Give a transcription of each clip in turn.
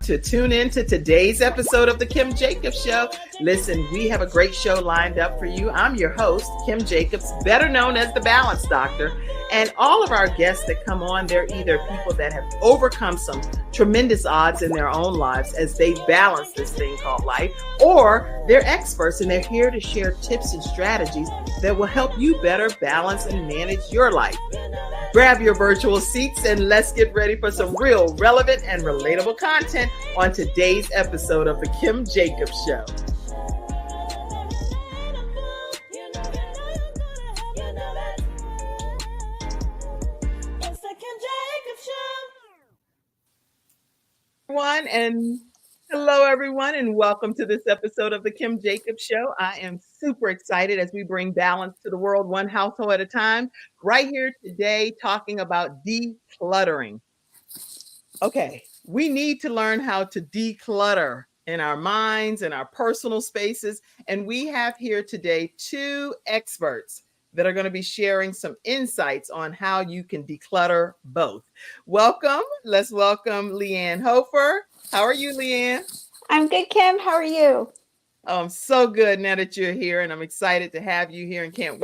To tune in to today's episode of the Kim Jacobs Show. Listen, we have a great show lined up for you. I'm your host, Kim Jacobs, better known as the Balance Doctor. And all of our guests that come on, they're either people that have overcome some tremendous odds in their own lives as they balance this thing called life, or they're experts and they're here to share tips and strategies that will help you better balance and manage your life. Grab your virtual seats and let's get ready for some real relevant and relatable content on today's episode of the Kim Jacobs Show. Hello everyone, and welcome to this episode of the Kim Jacobs Show. I am super excited as we bring balance to the world one household at a time. Right here today talking about decluttering. Okay, we need to learn how to declutter in our minds and our personal spaces. And we have here today two experts that are going to be sharing some insights on how you can declutter both. Welcome. Let's welcome Lianne Hofer. How are you, Lianne? I'm good, Kim. How are you? Oh, I'm so good now that you're here, and I'm excited to have you here and can't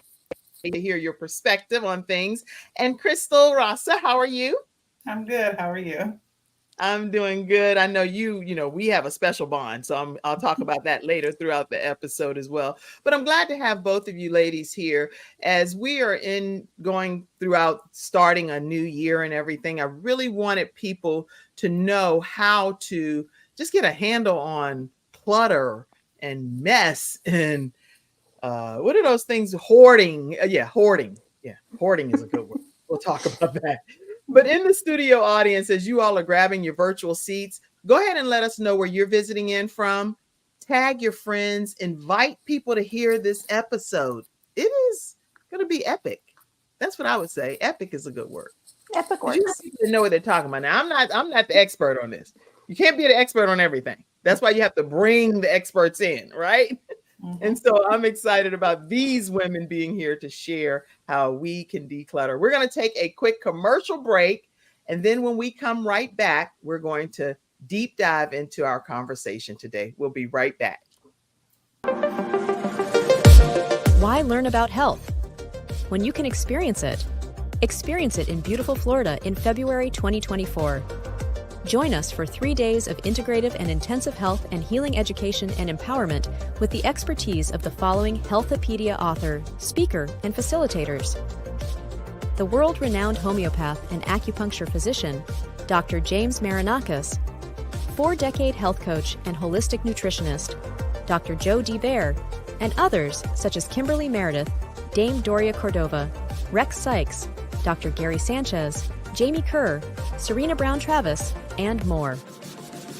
wait to hear your perspective on things. And Krystal Rosser, how are you? I'm good. How are you? I'm doing good. I know we have a special bond, so I'll talk about that later throughout the episode as well. But I'm glad to have both of you ladies here as we are going throughout starting a new year and everything. I really wanted people to know how to just get a handle on clutter and mess and what are those things? Hoarding. Hoarding. Yeah, hoarding is a good word. We'll talk about that. But in the studio audience, as you all are grabbing your virtual seats, go ahead and let us know where you're visiting in from. Tag your friends, invite people to hear this episode. It is going to be epic. That's what I would say. Epic is a good word. Epic work. You know what they're talking about. Now, I'm not the expert on this. You can't be the expert on everything. That's why you have to bring the experts in, right? Mm-hmm. And so I'm excited about these women being here to share how we can declutter. We're going to take a quick commercial break. And then when we come right back, we're going to deep dive into our conversation today. We'll be right back. Why learn about health when you can experience it? Experience it in beautiful Florida in February 2024. Join us for 3 days of integrative and intensive health and healing education and empowerment with the expertise of the following Healthopedia author, speaker, and facilitators. The world-renowned homeopath and acupuncture physician, Dr. James Marinakis, 4-decade health coach and holistic nutritionist, Dr. Joe DeBear, and others such as Kimberly Meredith, Dame Doria Cordova, Rex Sykes, Dr. Gary Sanchez, Jamie Kerr, Serena Brown-Travis, and more.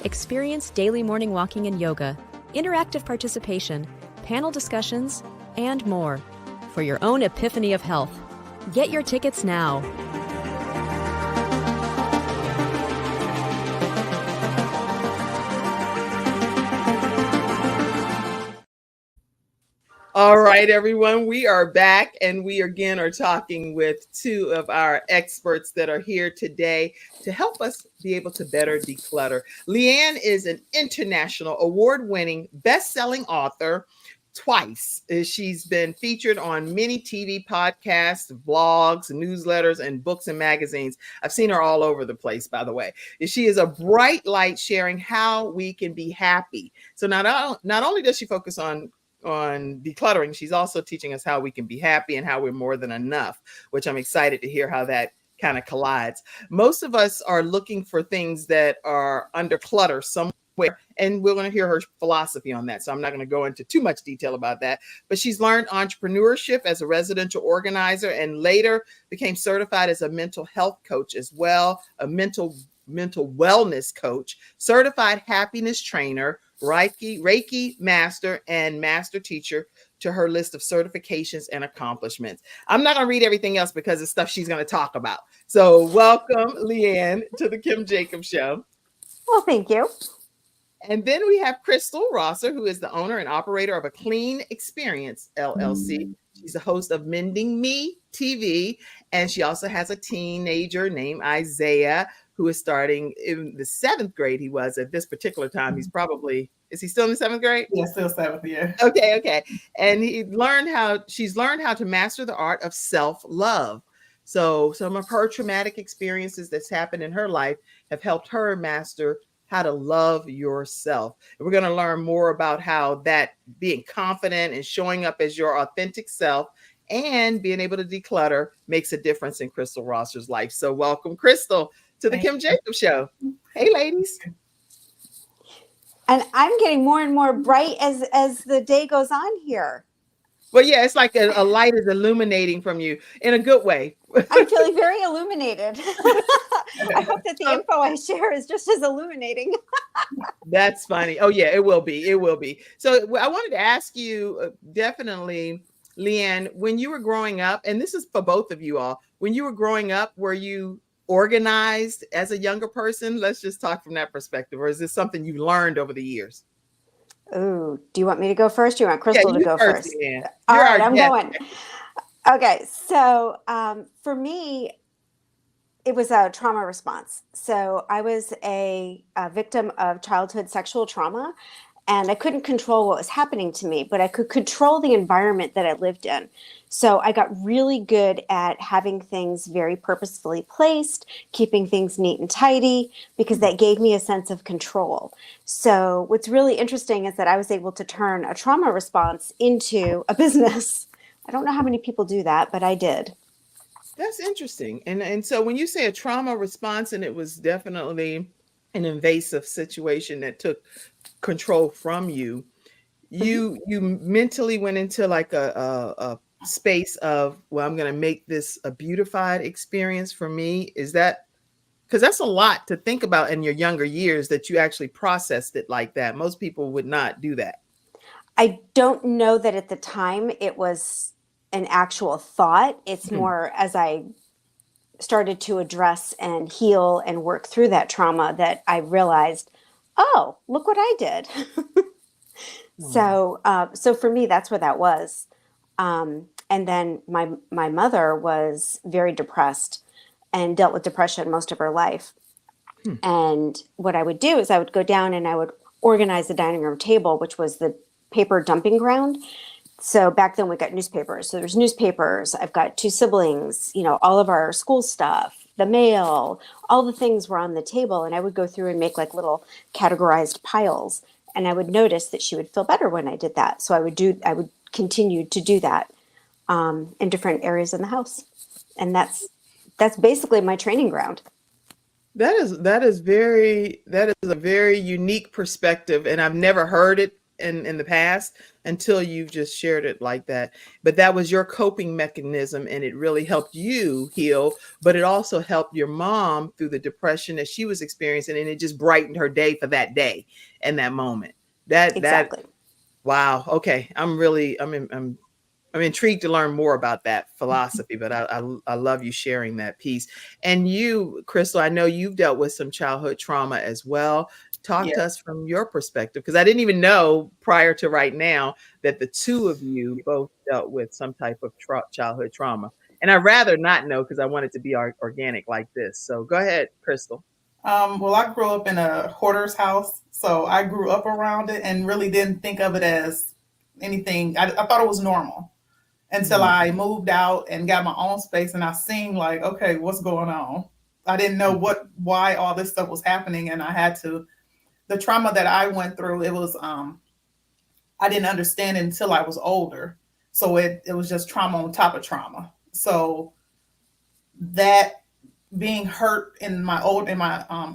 Experience daily morning walking and yoga, interactive participation, panel discussions, and more for your own epiphany of health. Get your tickets now. All right, everyone, we are back and we again are talking with two of our experts that are here today to help us be able to better declutter. Lianne is an international award-winning best-selling author twice. She's been featured on many TV podcasts, blogs, newsletters, and books and magazines. I've seen her all over the place, by the way. She is a bright light sharing how we can be happy. So not only does she focus on decluttering, she's also teaching us how we can be happy and how we're more than enough, which I'm excited to hear how that kind of collides. Most of us are looking for things that are under clutter somewhere, and we're going to hear her philosophy on that. So I'm not going to go into too much detail about that, but she's learned entrepreneurship as a residential organizer and later became certified as a mental health coach as well, a mental wellness coach, certified happiness trainer, Reiki master, and master teacher to her list of certifications and accomplishments. I'm not going to read everything else because it's stuff she's going to talk about. So welcome, Lianne, to the Kim Jacobs Show. Well, thank you. And then we have Krystal Rosser, who is the owner and operator of A Clean Experience LLC. She's the host of Mending Me TV, and she also has a teenager named Isaiah, who is starting in the 7th grade. He was at this particular time. He's probably, is he still in the 7th grade? Yeah, still 7th year. Okay. And she's learned how to master the art of self-love. So some of her traumatic experiences that's happened in her life have helped her master how to love yourself. And we're going to learn more about how that being confident and showing up as your authentic self and being able to declutter makes a difference in Krystal Rosser's life. So welcome, Krystal, to the Kim Jacobs Show. Hey, ladies. And I'm getting more and more bright as the day goes on here. Well, yeah, it's like a light is illuminating from you in a good way. I'm feeling very illuminated. I hope that the info I share is just as illuminating. That's funny. Oh, yeah, it will be. It will be. So I wanted to ask you, definitely, Lianne, when you were growing up, and this is for both of you all, when you were growing up, were you organized as a younger person? Let's just talk from that perspective. Or is this something you learned over the years? Ooh, do you want me to go first? Do you want Krystal to go first? Yeah. All right, I'm going. Okay, so for me, it was a trauma response. So I was a victim of childhood sexual trauma, and I couldn't control what was happening to me, but I could control the environment that I lived in. So I got really good at having things very purposefully placed, keeping things neat and tidy, because that gave me a sense of control. So what's really interesting is that I was able to turn a trauma response into a business. I don't know how many people do that, but I did. That's interesting. And so when you say a trauma response, and it was definitely an invasive situation that took control from you, you mentally went into like a space of, well, I'm going to make this a beautified experience for me. Is that, because that's a lot to think about in your younger years, that you actually processed it like that. Most people would not do that. I don't know that at the time it was an actual thought. It's more as I started to address and heal and work through that trauma that I realized, oh, look what I did. So for me, that's what that was. And then my mother was very depressed and dealt with depression most of her life. And what I would do is I would go down and I would organize the dining room table, which was the paper dumping ground. So back then we got newspapers. So there's newspapers. I've got 2 siblings, all of our school stuff, the mail, all the things were on the table. And I would go through and make like little categorized piles. And I would notice that she would feel better when I did that. So I would continue to do that in different areas in the house. And that's basically my training ground. That is a very unique perspective. And I've never heard it in the past until you've just shared it like that. But that was your coping mechanism, and it really helped you heal, but it also helped your mom through the depression that she was experiencing, and it just brightened her day for that day and that moment. Exactly. Wow. Okay. I'm intrigued to learn more about that philosophy, but I love you sharing that piece. And you, Krystal, I know you've dealt with some childhood trauma as well. Talk to us from your perspective, because I didn't even know prior to right now that the two of you both dealt with some type of childhood trauma. And I'd rather not know, because I want it to be organic like this. So go ahead, Krystal. Well, I grew up in a hoarder's house, so I grew up around it and really didn't think of it as anything. I thought it was normal until I moved out and got my own space, and I seen like, okay, what's going on? I didn't know why all this stuff was happening, and the trauma that I went through, it was, I didn't understand it until I was older. So it was just trauma on top of trauma. So that being hurt in my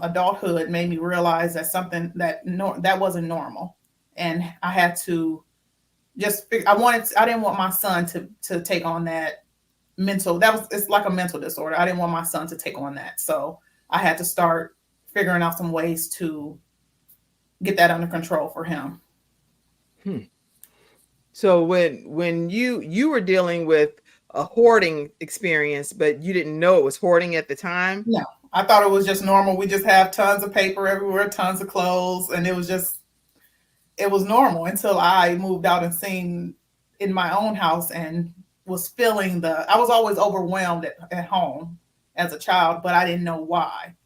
adulthood made me realize that something that wasn't normal. And I had to just I didn't want my son to take on that mental, it's like a mental disorder. I didn't want my son to take on that. So I had to start figuring out some ways to get that under control for him. So when you were dealing with a hoarding experience, but you didn't know it was hoarding at the time? No, I thought it was just normal. We just have tons of paper everywhere, tons of clothes, and it was normal until I moved out and seen in my own house and was I was always overwhelmed at home as a child, but I didn't know why.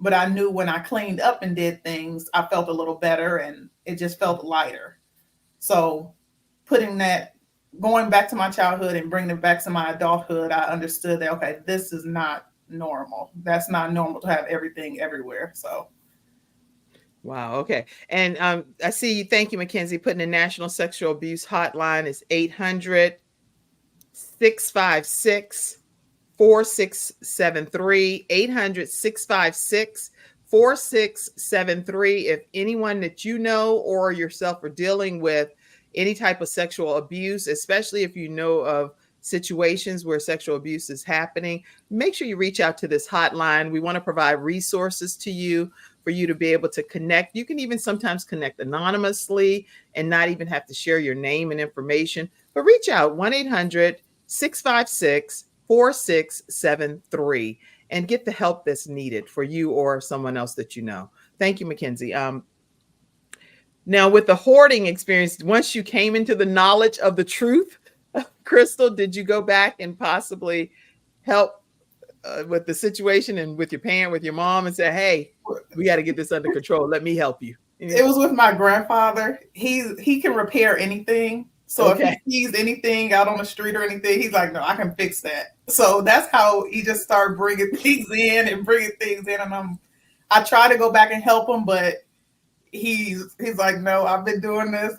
but I knew when I cleaned up and did things, I felt a little better and it just felt lighter. So putting that, going back to my childhood and bringing it back to my adulthood, I understood that, okay, this is not normal. That's not normal to have everything everywhere. So. Wow. Okay. And I see you. Thank you, Mackenzie. Putting the National Sexual Abuse Hotline is 800-656-4673. 800-656-4673. If anyone that you know or yourself are dealing with any type of sexual abuse, especially if you know of situations where sexual abuse is happening, make sure you reach out to this hotline. We want to provide resources to you for you to be able to connect. You can even sometimes connect anonymously and not even have to share your name and information, but reach out 1-800-656-4673 and get the help that's needed for you or someone else that you know. Thank you, Mackenzie. Now, with the hoarding experience, once you came into the knowledge of the truth, Krystal, did you go back and possibly help with the situation and with your parent, with your mom, and say, hey, we got to get this under control. Let me help you. It was with my grandfather. He can repair anything. So if he sees anything out on the street or anything, he's like, no, I can fix that. So that's how he just started bringing things in. And I try to go back and help him, but he's like, no, I've been doing this.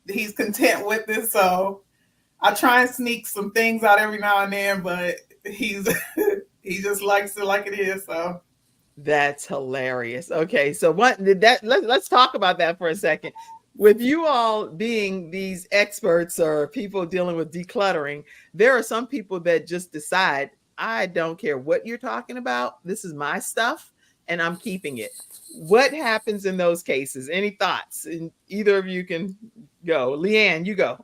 He's content with it. So I try and sneak some things out every now and then, but he just likes it like it is. So that's hilarious. Okay, so let's talk about that for a second. With you all being these experts or people dealing with decluttering, there are some people that just decide, I don't care what you're talking about. This is my stuff and I'm keeping it. What happens in those cases? Any thoughts? And either of you can go. Lianne, you go.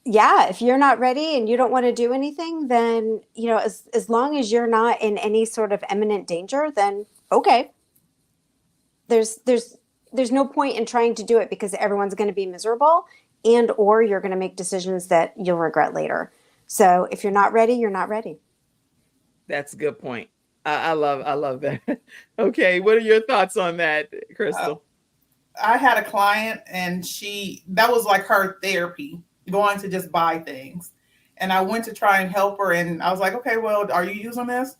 Yeah, if you're not ready and you don't want to do anything, then, as long as you're not in any sort of imminent danger, then okay. There's no point in trying to do it because everyone's going to be miserable or you're going to make decisions that you'll regret later. So if you're not ready, you're not ready. That's a good point. I love that. Okay. What are your thoughts on that, Krystal? I had a client and that was like her therapy, going to just buy things. And I went to try and help her. And I was like, okay, well, are you using this?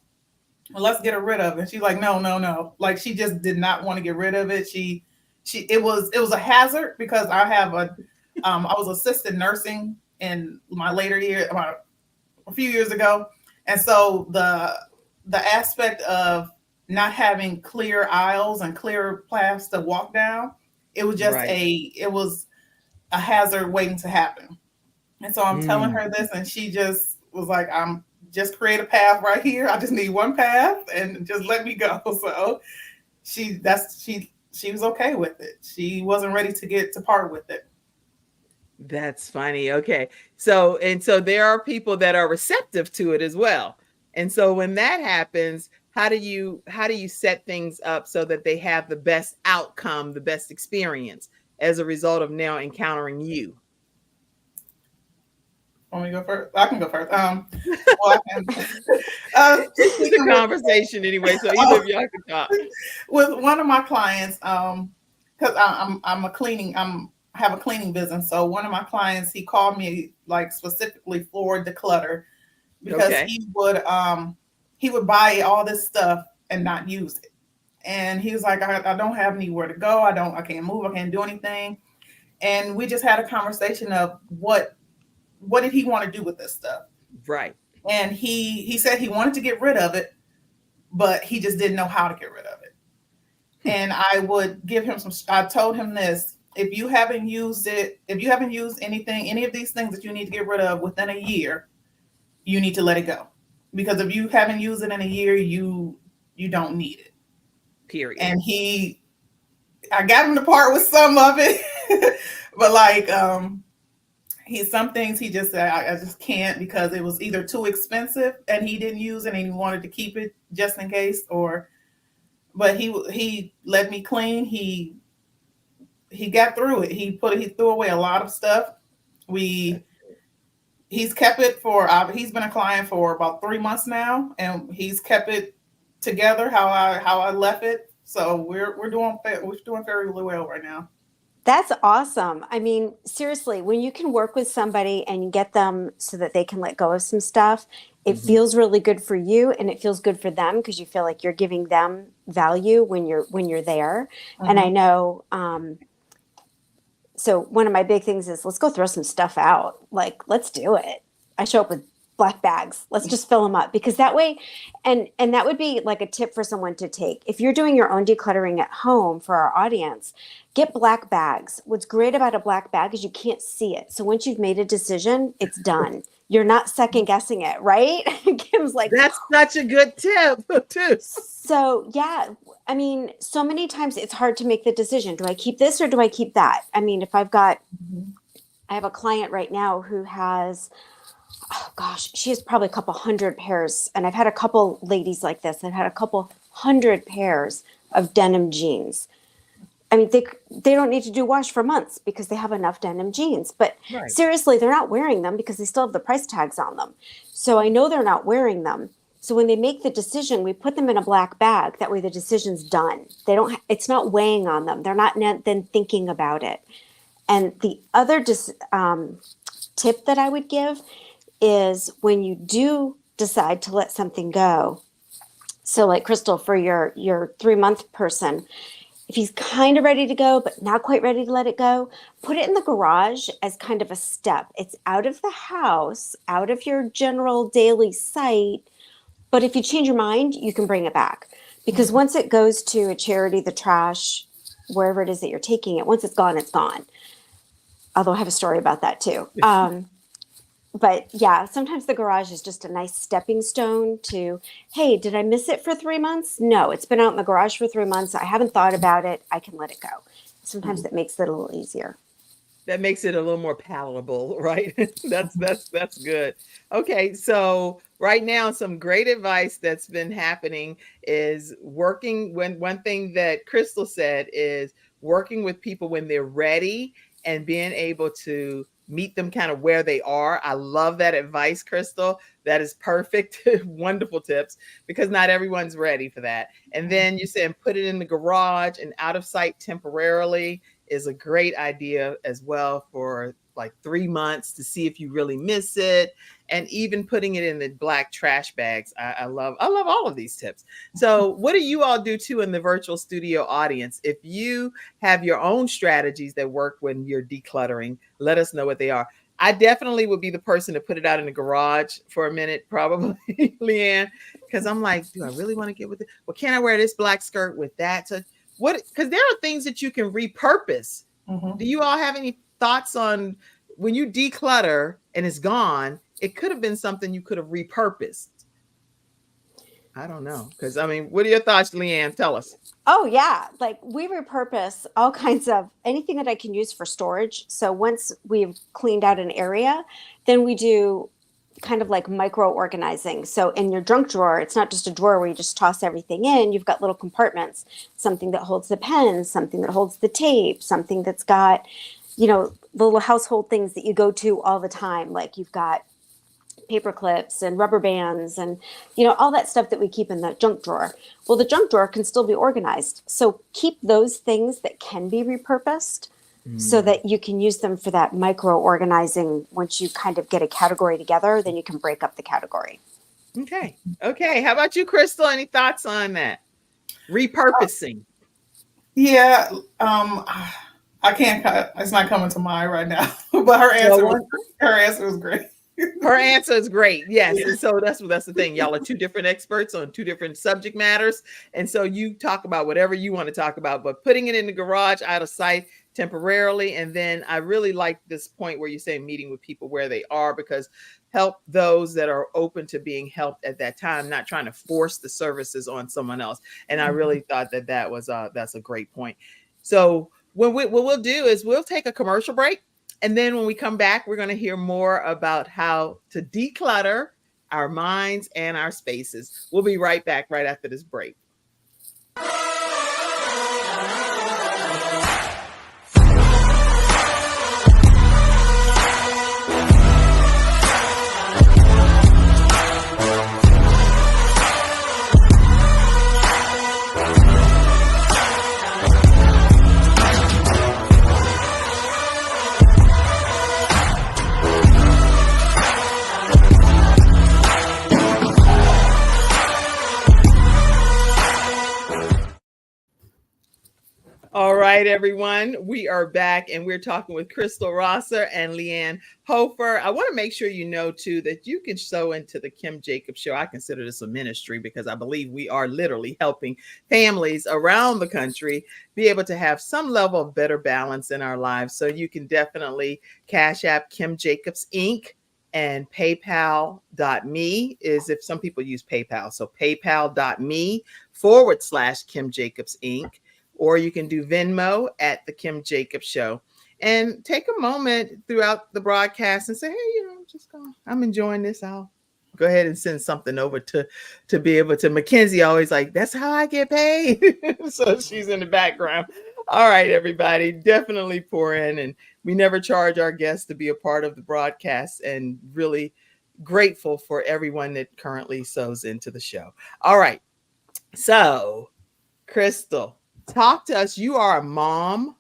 Well, let's get her rid of it. And she's like, no. Like she just did not want to get rid of it. It was a hazard because I was assisted nursing in my later year, about a few years ago. And so the aspect of not having clear aisles and clear paths to walk down, it was just it was a hazard waiting to happen. And so I'm telling her this, and she just was like, I'm just create a path right here. I just need one path and just let me go. So she was okay with it. She wasn't ready to part with it. That's funny. Okay. So there are people that are receptive to it as well. And so when that happens, how do you set things up so that they have the best outcome, the best experience as a result of now encountering you? Want me to go first? I can go first. It's a conversation anyway, so either of y'all can talk. With one of my clients, because I have a cleaning business. So one of my clients, he called me like specifically for Declutter because he would buy all this stuff and not use it. And he was like, I don't have anywhere to go. I can't move. I can't do anything. And we just had a conversation of what did he want to do with this stuff? Right. And he said he wanted to get rid of it, but he just didn't know how to get rid of it. And I would give him I told him this, if you haven't used anything, any of these things that you need to get rid of within a year, you need to let it go. Because if you haven't used it in a year, you don't need it. Period. And I got him to part with some of it, but like, some things he just said, I just can't because it was either too expensive and he didn't use it and he wanted to keep it just in case, but he let me clean. He got through it. He threw away a lot of stuff. He's kept it he's been a client for about 3 months now, and he's kept it together how I left it. So we're doing very well right now. That's awesome. I mean, seriously, when you can work with somebody and you get them so that they can let go of some stuff, it feels really good for you and it feels good for them because you feel like you're giving them value when you're there. And I know, so one of my big things is let's go throw some stuff out. Like, let's do it. I show up with black bags. Let's just fill them up because that way, and that would be like a tip for someone to take. If you're doing your own decluttering at home for our audience, get black bags. What's great about a black bag is you can't see it. So once you've made a decision, it's done. You're not second guessing it, right? Kim's like, that's such a good tip too. So yeah, I mean, so many times it's hard to make the decision. Do I keep this or do I keep that? I mean, if I have a client right now who has, oh gosh, she has probably a couple hundred pairs. And I've had a couple ladies like this. I've had a couple hundred pairs of denim jeans. I mean, they don't need to do wash for months because they have enough denim jeans. But seriously, they're not wearing them because they still have the price tags on them. So I know they're not wearing them. So when they make the decision, we put them in a black bag. That way the decision's done. It's not weighing on them. They're not then thinking about it. And the other tip that I would give is when you do decide to let something go. So like Krystal, for your 3-month person, if he's kind of ready to go, but not quite ready to let it go, put it in the garage as kind of a step. It's out of the house, out of your general daily sight. But if you change your mind, you can bring it back. Because once it goes to a charity, the trash, wherever it is that you're taking it, once it's gone, it's gone. Although I have a story about that too. But yeah, sometimes the garage is just a nice stepping stone to, hey, did I miss it for 3 months? No, it's been out in the garage for 3 months. I haven't thought about it. I can let it go. Sometimes that makes it a little easier. That makes it a little more palatable, right? That's good. Okay, so right now, some great advice that's been happening is working one thing that Krystal said is working with people when they're ready and being able to meet them kind of where they are. I love that advice, Krystal. That is perfect. Wonderful tips because not everyone's ready for that. And then you said put it in the garage and out of sight temporarily is a great idea as well for like 3 months to see if you really miss it. And even putting it in the black trash bags. I love all of these tips. So what do you all do too in the virtual studio audience? If you have your own strategies that work when you're decluttering, let us know what they are. I definitely would be the person to put it out in the garage for a minute, probably, Lianne, because I'm like, do I really want to get with it? Well, can I wear this black skirt with that? So what? Because there are things that you can repurpose. Do you all have any thoughts on when you declutter and it's gone? It could have been something you could have repurposed. I don't know. Because, I mean, what are your thoughts, Lianne? Tell us. Oh, yeah. Like we repurpose all kinds of anything that I can use for storage. So once we've cleaned out an area, then we do kind of like micro organizing. So in your junk drawer, it's not just a drawer where you just toss everything in. You've got little compartments, something that holds the pens, something that holds the tape, something that's got, you know, the little household things that you go to all the time. Like you've got paper clips and rubber bands and, you know, all that stuff that we keep in the junk drawer. Well, the junk drawer can still be organized. So keep those things that can be repurposed so that you can use them for that micro organizing. Once you kind of get a category together, then you can break up the category. Okay. How about you, Krystal? Any thoughts on that? Repurposing. Yeah. I can't, it's not coming to mind right now, but her answer was great. Her answer is great. Yes. And so that's the thing. Y'all are two different experts on two different subject matters. And so you talk about whatever you want to talk about, but putting it in the garage out of sight temporarily. And then I really like this point where you say meeting with people where they are, because help those that are open to being helped at that time, not trying to force the services on someone else. And I really thought that was that's a great point. So what we'll do is we'll take a commercial break. And then when we come back, we're going to hear more about how to declutter our minds and our spaces. We'll be right back right after this break. All right, everyone. We are back and we're talking with Krystal Rosser and Lianne Hofer. I want to make sure you know, too, that you can sow into the Kim Jacobs Show. I consider this a ministry because I believe we are literally helping families around the country be able to have some level of better balance in our lives. So you can definitely Cash App Kim Jacobs Inc. and paypal.me is if some people use PayPal. So paypal.me/Kim Jacobs Inc. Or you can do Venmo at the Kim Jacobs Show, and take a moment throughout the broadcast and say, hey, I'm enjoying this. I'll go ahead and send something over to be able to. Mackenzie always like, that's how I get paid. So she's in the background. All right, everybody, definitely pour in. And we never charge our guests to be a part of the broadcast, and really grateful for everyone that currently sows into the show. All right. So, Krystal, talk to us. You are a mom.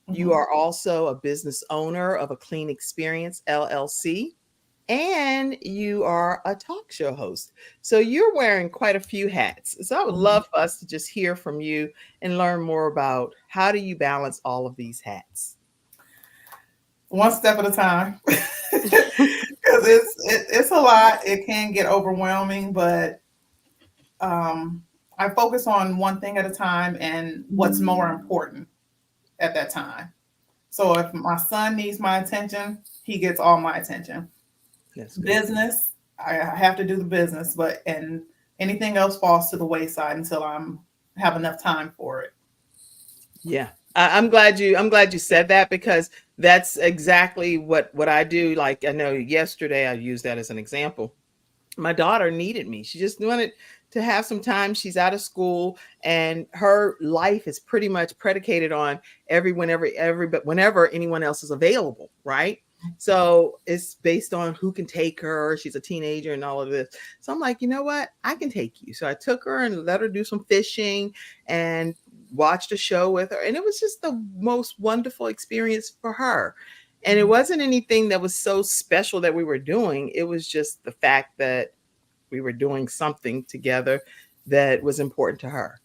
You are also a business owner of A Clean Experience LLC, and you are a talk show host. So you're wearing quite a few hats. So I would love for us to just hear from you and learn more about how do you balance all of these hats? One step at a time, because it's a lot. It can get overwhelming, but I focus on one thing at a time and what's more important at that time. So if my son needs my attention, he gets all my attention. Business, I have to do the business, and anything else falls to the wayside until have enough time for it. Yeah. I'm glad you said that, because that's exactly what I do. Like, I know yesterday I used that as an example. My daughter needed me. She just wanted to have some time. She's out of school, and her life is pretty much predicated on whenever anyone else is available, right? So it's based on who can take her. She's a teenager and all of this. So I'm like, you know what? I can take you. So I took her and let her do some fishing and watched a show with her. And it was just the most wonderful experience for her. And it wasn't anything that was so special that we were doing. It was just the fact that we were doing something together that was important to her.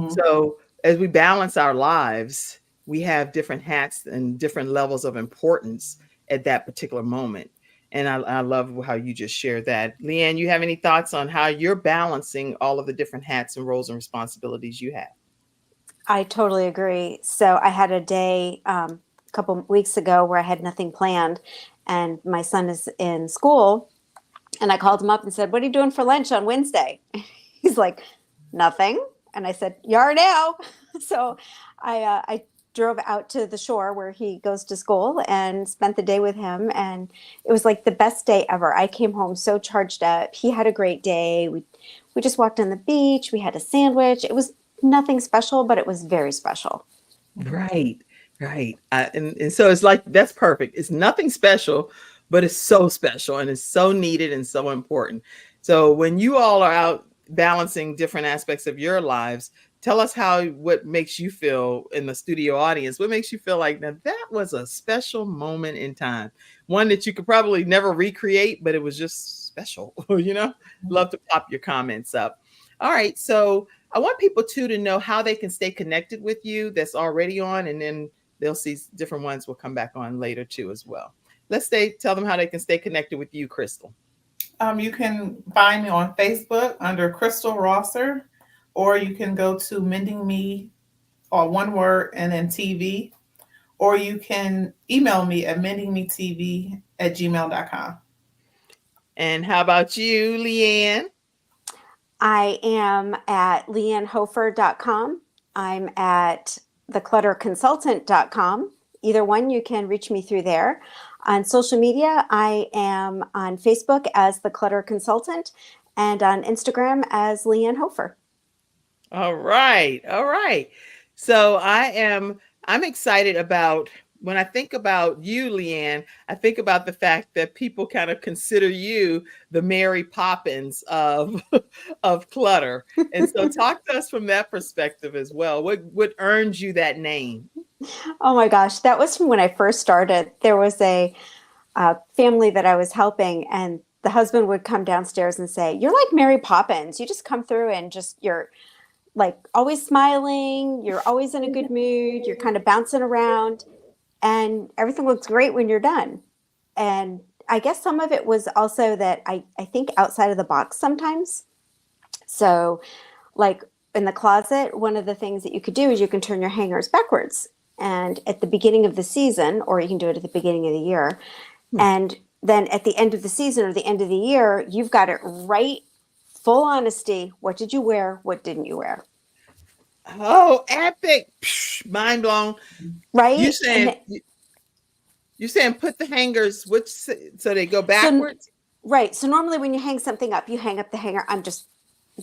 So as we balance our lives, we have different hats and different levels of importance at that particular moment. And I love how you just shared that. Lianne, you have any thoughts on how you're balancing all of the different hats and roles and responsibilities you have? I totally agree. So I had a day a couple weeks ago where I had nothing planned, and my son is in school, and I called him up and said, what are you doing for lunch on Wednesday? He's like, nothing. And I said, you are now. So I drove out to the shore where he goes to school and spent the day with him. And it was like the best day ever. I came home so charged up. He had a great day. We just walked on the beach. We had a sandwich. It was nothing special, but it was very special. Right. And so it's like, that's perfect. It's nothing special, but it's so special, and it's so needed and so important. So when you all are out balancing different aspects of your lives, tell us what makes you feel in the studio audience. What makes you feel like, now that was a special moment in time, one that you could probably never recreate, but it was just special. Love to pop your comments up. All right. So I want people too to know how they can stay connected with you that's already on, and then they'll see different ones will come back on later too as well. Tell them how they can stay connected with you, Krystal. You can find me on Facebook under Krystal Rosser, or you can go to Mending Me, or one word, and then TV, or you can email me at mendingmetv@gmail.com. And how about you, Lianne? I am at liannehofer.com. I'm at theclutterconsultant.com. Either one, you can reach me through there. On social media, I am on Facebook as the Clutter Consultant, and on Instagram as Lianne Hofer. All right. So I'm excited about, when I think about you, Lianne, I think about the fact that people kind of consider you the Mary Poppins of clutter. And so talk to us from that perspective as well. What earned you that name? Oh my gosh, that was from when I first started. There was a family that I was helping, and the husband would come downstairs and say, you're like Mary Poppins. You just come through and just, you're like always smiling. You're always in a good mood. You're kind of bouncing around, and everything looks great when you're done. And I guess some of it was also that I think outside of the box sometimes. So like in the closet, one of the things that you could do is you can turn your hangers backwards. And at the beginning of the season, or you can do it at the beginning of the year. And then at the end of the season or the end of the year, you've got it right, full honesty. What did you wear? What didn't you wear? Oh, epic. Psh, mind blown. Right? You saying you saying put the hangers which so they go backwards? Right. So normally when you hang something up, you hang up the hanger. I'm just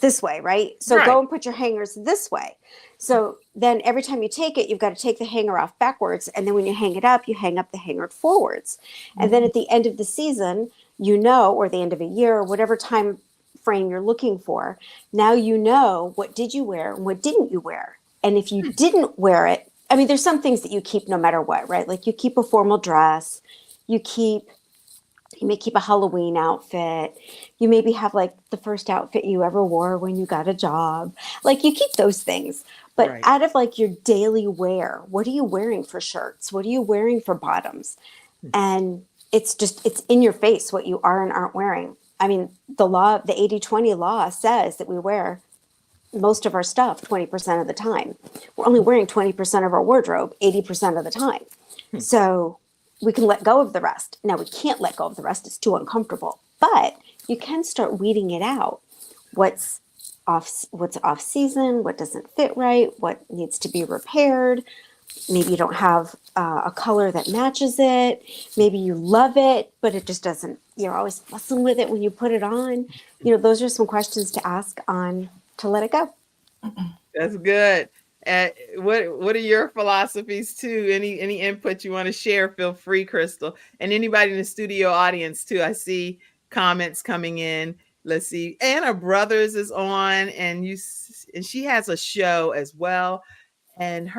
this way, right? So Right. go and put your hangers this way. So then every time you take it, you've got to take the hanger off backwards. And then when you hang it up, you hang up the hanger forwards. And then at the end of the season, or the end of a year, or whatever time frame you're looking for, now you know what did you wear and what didn't you wear. And if you didn't wear it, I mean, there's some things that you keep no matter what, right? Like you keep a formal dress, you may keep a Halloween outfit. You maybe have like the first outfit you ever wore when you got a job. Like you keep those things. But Right. out of like your daily wear, what are you wearing for shirts? What are you wearing for bottoms? And it's in your face what you are and aren't wearing. I mean, the 80-20 law says that we wear most of our stuff 20% of the time. We're only wearing 20% of our wardrobe 80% of the time. So we can let go of the rest. Now we can't let go of the rest. It's too uncomfortable, but you can start weeding it out. What's off season, what doesn't fit right, what needs to be repaired. Maybe you don't have a color that matches it. Maybe you love it, but it just doesn't, you're always fussing with it when you put it on. Those are some questions to ask on to let it go. That's good. What are your philosophies too? Any input you want to share? Feel free, Krystal, and anybody in the studio audience too. I see comments coming in. Let's see. Anna Brothers is on, and she has a show as well. And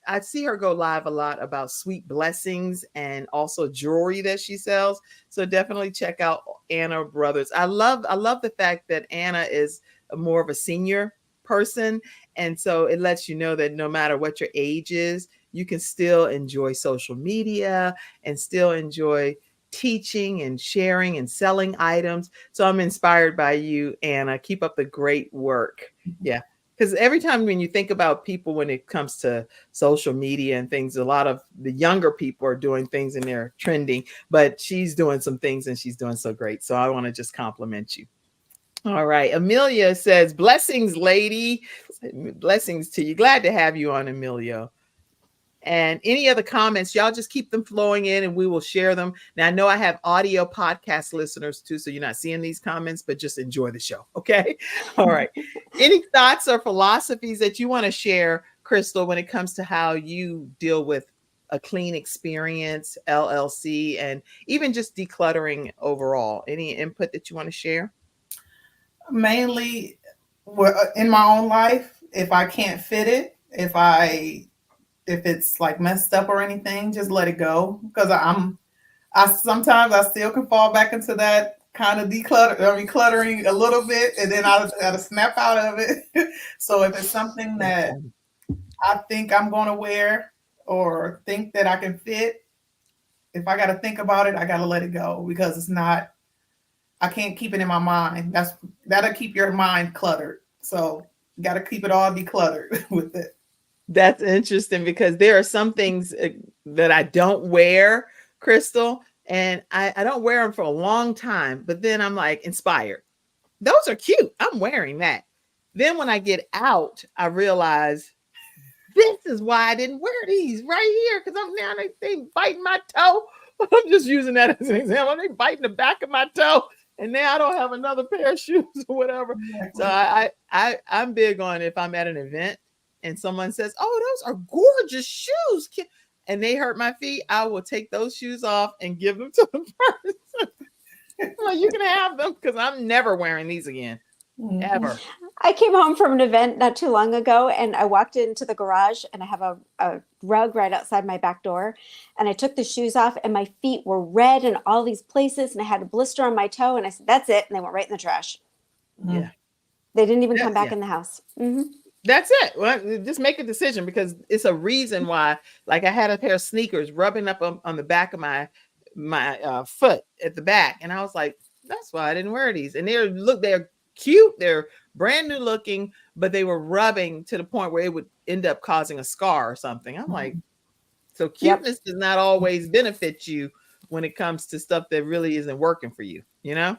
I see her go live a lot about sweet blessings and also jewelry that she sells. So definitely check out Anna Brothers. I love the fact that Anna is more of a senior person. And so it lets you know that no matter what your age is, you can still enjoy social media and still enjoy teaching and sharing and selling items. So I'm inspired by you, Anna. Keep up the great work. Yeah. Because every time when you think about people, when it comes to social media and things, a lot of the younger people are doing things and they're trending, but she's doing some things and she's doing so great. So I want to just compliment you. All right. Amelia says, blessings, lady. Blessings to you. Glad to have you on, Amelia. And any other comments, y'all just keep them flowing in and we will share them. Now, I know I have audio podcast listeners too, so you're not seeing these comments, but just enjoy the show. Okay. All right. Any thoughts or philosophies that you want to share, Krystal, when it comes to how you deal with A Clean Experience LLC and even just decluttering overall? Any input that you want to share? Mainly in my own life, if I can't fit it, if it's like messed up or anything, just let it go. Because sometimes I still can fall back into that kind of recluttering a little bit, and then I gotta snap out of it. So if it's something that I think I'm going to wear or think that I can fit, if I got to think about it, I got to let it go, because it's not, I can't keep it in my mind. That'll keep your mind cluttered. So you got to keep it all decluttered with it. That's interesting, because there are some things that I don't wear, Krystal, and I don't wear them for a long time, but then I'm like inspired. Those are cute. I'm wearing that. Then when I get out, I realize this is why I didn't wear these right here, because they biting my toe. I'm just using that as an example. They biting the back of my toe, and now I don't have another pair of shoes or whatever. So I'm big on, if I'm at an event and someone says, "Oh, those are gorgeous shoes," and they hurt my feet, I will take those shoes off and give them to the person. Well, you can have them, because I'm never wearing these again, ever. I came home from an event not too long ago, and I walked into the garage, and I have a rug right outside my back door, and I took the shoes off, and my feet were red in all these places, and I had a blister on my toe, and I said, "That's it," and they went right in the trash. Yeah. They didn't even come back in the house. Mm-hmm. That's it. Well, just make a decision, because it's a reason why. Like, I had a pair of sneakers rubbing up on the back of my foot at the back, and I was like, that's why I didn't wear these. And they're cute, they're brand new looking, but they were rubbing to the point where it would end up causing a scar or something. I'm like, so cuteness does not always benefit you when it comes to stuff that really isn't working for you, you know?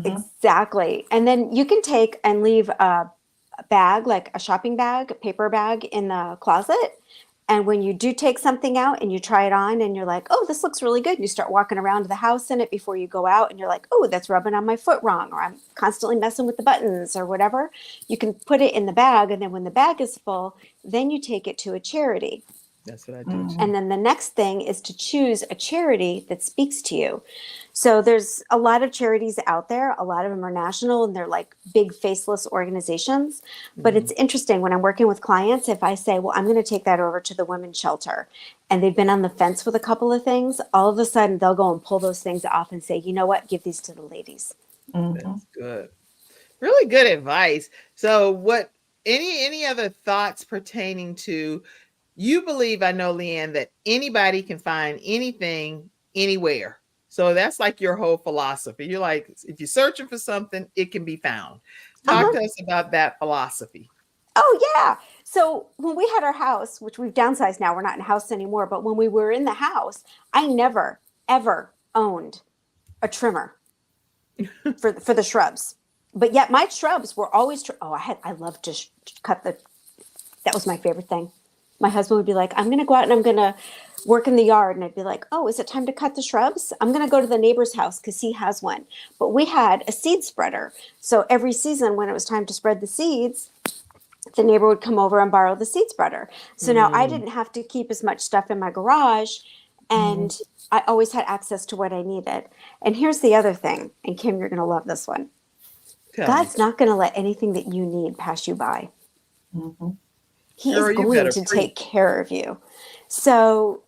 Exactly. And then you can take and leave a bag, like a shopping bag, a paper bag in the closet. And when you do take something out and you try it on and you're like, oh, this looks really good. You start walking around the house in it before you go out and you're like, oh, that's rubbing on my foot wrong, or I'm constantly messing with the buttons or whatever. You can put it in the bag. And then when the bag is full, then you take it to a charity. That's what I do. And then the next thing is to choose a charity that speaks to you. So there's a lot of charities out there. A lot of them are national and they're like big faceless organizations. But it's interesting when I'm working with clients, if I say, well, I'm going to take that over to the women's shelter, and they've been on the fence with a couple of things, all of a sudden they'll go and pull those things off and say, you know what, give these to the ladies. That's good. Really good advice. So what, any other thoughts pertaining to, you believe, I know, Lianne, that anybody can find anything anywhere. So that's like your whole philosophy. You're like, if you're searching for something, it can be found. Talk to us about that philosophy. Oh, yeah. So when we had our house, which we've downsized now, we're not in a house anymore. But when we were in the house, I never, ever owned a trimmer for the shrubs. But yet my shrubs were always, I loved to cut that was my favorite thing. My husband would be like, I'm going to go out and I'm going to work in the yard. And I'd be like, oh, is it time to cut the shrubs? I'm going to go to the neighbor's house because he has one. But we had a seed spreader. So every season when it was time to spread the seeds, the neighbor would come over and borrow the seed spreader. So now I didn't have to keep as much stuff in my garage. And I always had access to what I needed. And here's the other thing. And Kim, you're going to love this one. God's not going to let anything that you need pass you by. He is going to take care of you. So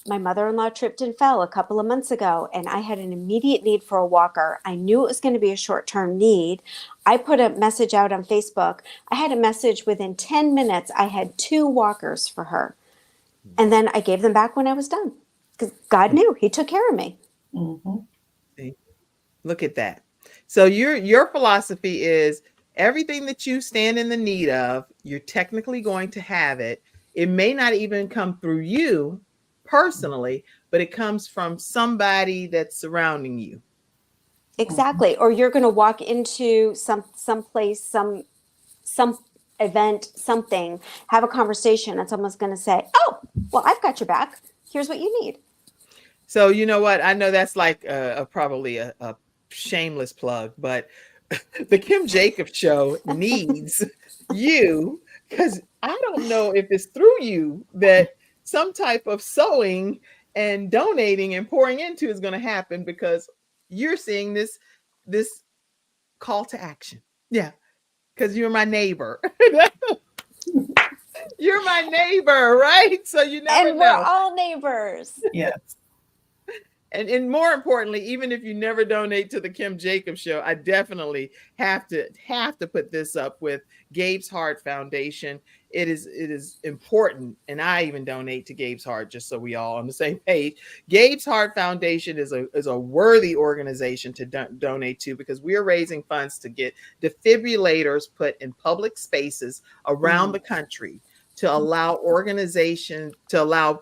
my mother-in-law tripped and fell a couple of months ago, and I had an immediate need for a walker. I knew it was going to be a short-term need. I put a message out on Facebook. I had a message within 10 minutes. I had 2 walkers for her. And then I gave them back when I was done, because God knew. He took care of me. See? Look at that. So your philosophy is, everything that you stand in the need of, you're technically going to have it. It may not even come through you personally, but it comes from somebody that's surrounding you. Exactly. Or you're going to walk into some place, some event, something, have a conversation, and someone's going to say, oh, well, I've got your back. Here's what you need. So you know what? I know that's like probably a shameless plug, but the Kim Jacobs Show needs you, because I don't know if it's through you that some type of sewing and donating and pouring into is going to happen, because you're seeing this call to action. Yeah, because you're my neighbor. You're my neighbor, right? So you never know. And we're all neighbors. Yes. And more importantly, even if you never donate to the Kim Jacobs Show, I definitely have to put this up with Gabe's Heart Foundation. It is important, and I even donate to Gabe's Heart, just so we all on the same page. Gabe's Heart Foundation is a worthy organization to donate to, because we are raising funds to get defibrillators put in public spaces around the country, to allow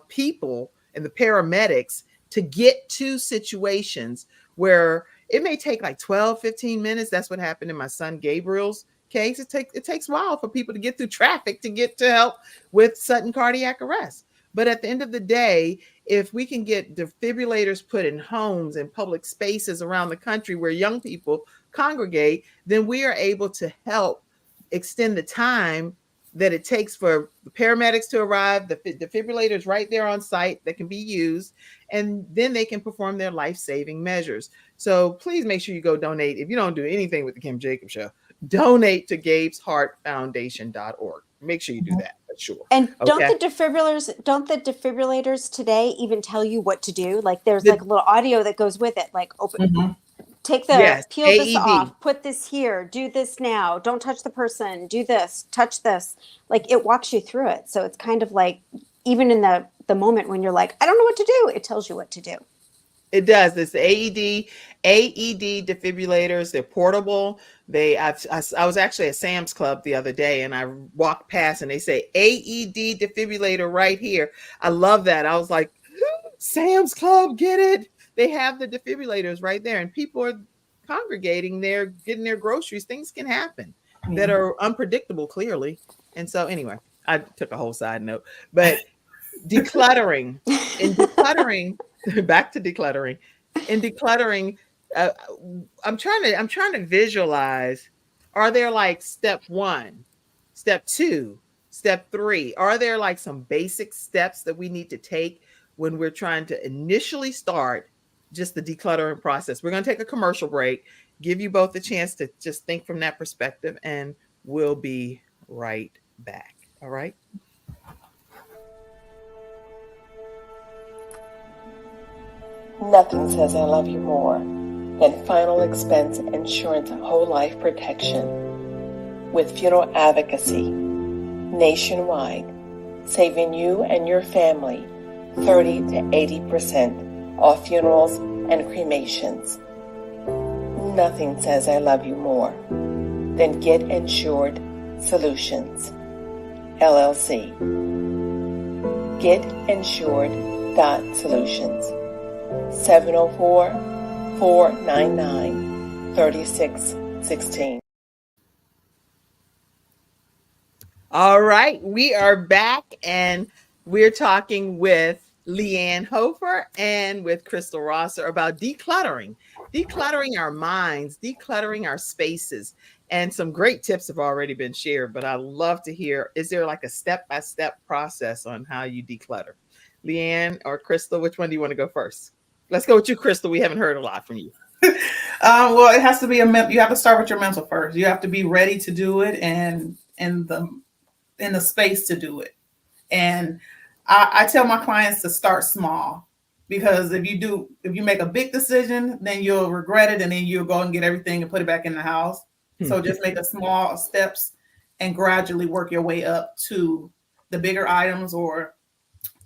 people and the paramedics to get to situations where it may take like 12, 15 minutes. That's what happened in my son Gabriel's case. It takes a while for people to get through traffic to get to help with sudden cardiac arrest. But at the end of the day, if we can get defibrillators put in homes and public spaces around the country where young people congregate, then we are able to help extend the time that it takes for the paramedics to arrive, the defibrillators right there on site that can be used, and then they can perform their life-saving measures. So please make sure you go donate. If you don't do anything with the Kim Jacobs Show, donate to gabesheartfoundation.org. Make sure you do that, for sure. And don't the defibrillators today even tell you what to do? Like there's like a little audio that goes with it, like open, Yes, peel this AED. off, put this here, do this now, don't touch the person, do this, touch this. Like it walks you through it. So it's kind of like, even in the moment when you're like, I don't know what to do, it tells you what to do. It does. It's the AED defibrillators. They're portable. I was actually at Sam's Club the other day, and I walked past, and they say AED defibrillator right here. I love that. I was like, Sam's Club, get it? They have the defibrillators right there, and people are congregating there, getting their groceries. Things can happen that are unpredictable, clearly. And so, anyway, I took a whole side note, but decluttering and decluttering. Back to decluttering. In decluttering, I'm trying to visualize. Are there like step 1, step 2, step 3? Are there like some basic steps that we need to take when we're trying to initially start just the decluttering process? We're going to take a commercial break, give you both a chance to just think from that perspective, and we'll be right back. All right. Nothing says I love you more than final expense insurance whole life protection. With funeral advocacy nationwide, saving you and your family 30 to 80% off funerals and cremations. Nothing says I love you more than Get Insured Solutions, LLC. GetInsured.Solutions. 704-499-3616. All right, we are back, and we're talking with Lianne Hofer and with Krystal Rosser about decluttering our minds, decluttering our spaces. And some great tips have already been shared, but I'd love to hear, is there like a step-by-step process on how you declutter? Lianne or Krystal, which one do you want to go first? Let's go with you, Krystal. We haven't heard a lot from you. Well, it has to be you have to start with your mental first. You have to be ready to do it and in the space to do it. And I tell my clients to start small, because if you make a big decision, then you'll regret it, and then you'll go and get everything and put it back in the house. So just make a small steps and gradually work your way up to the bigger items or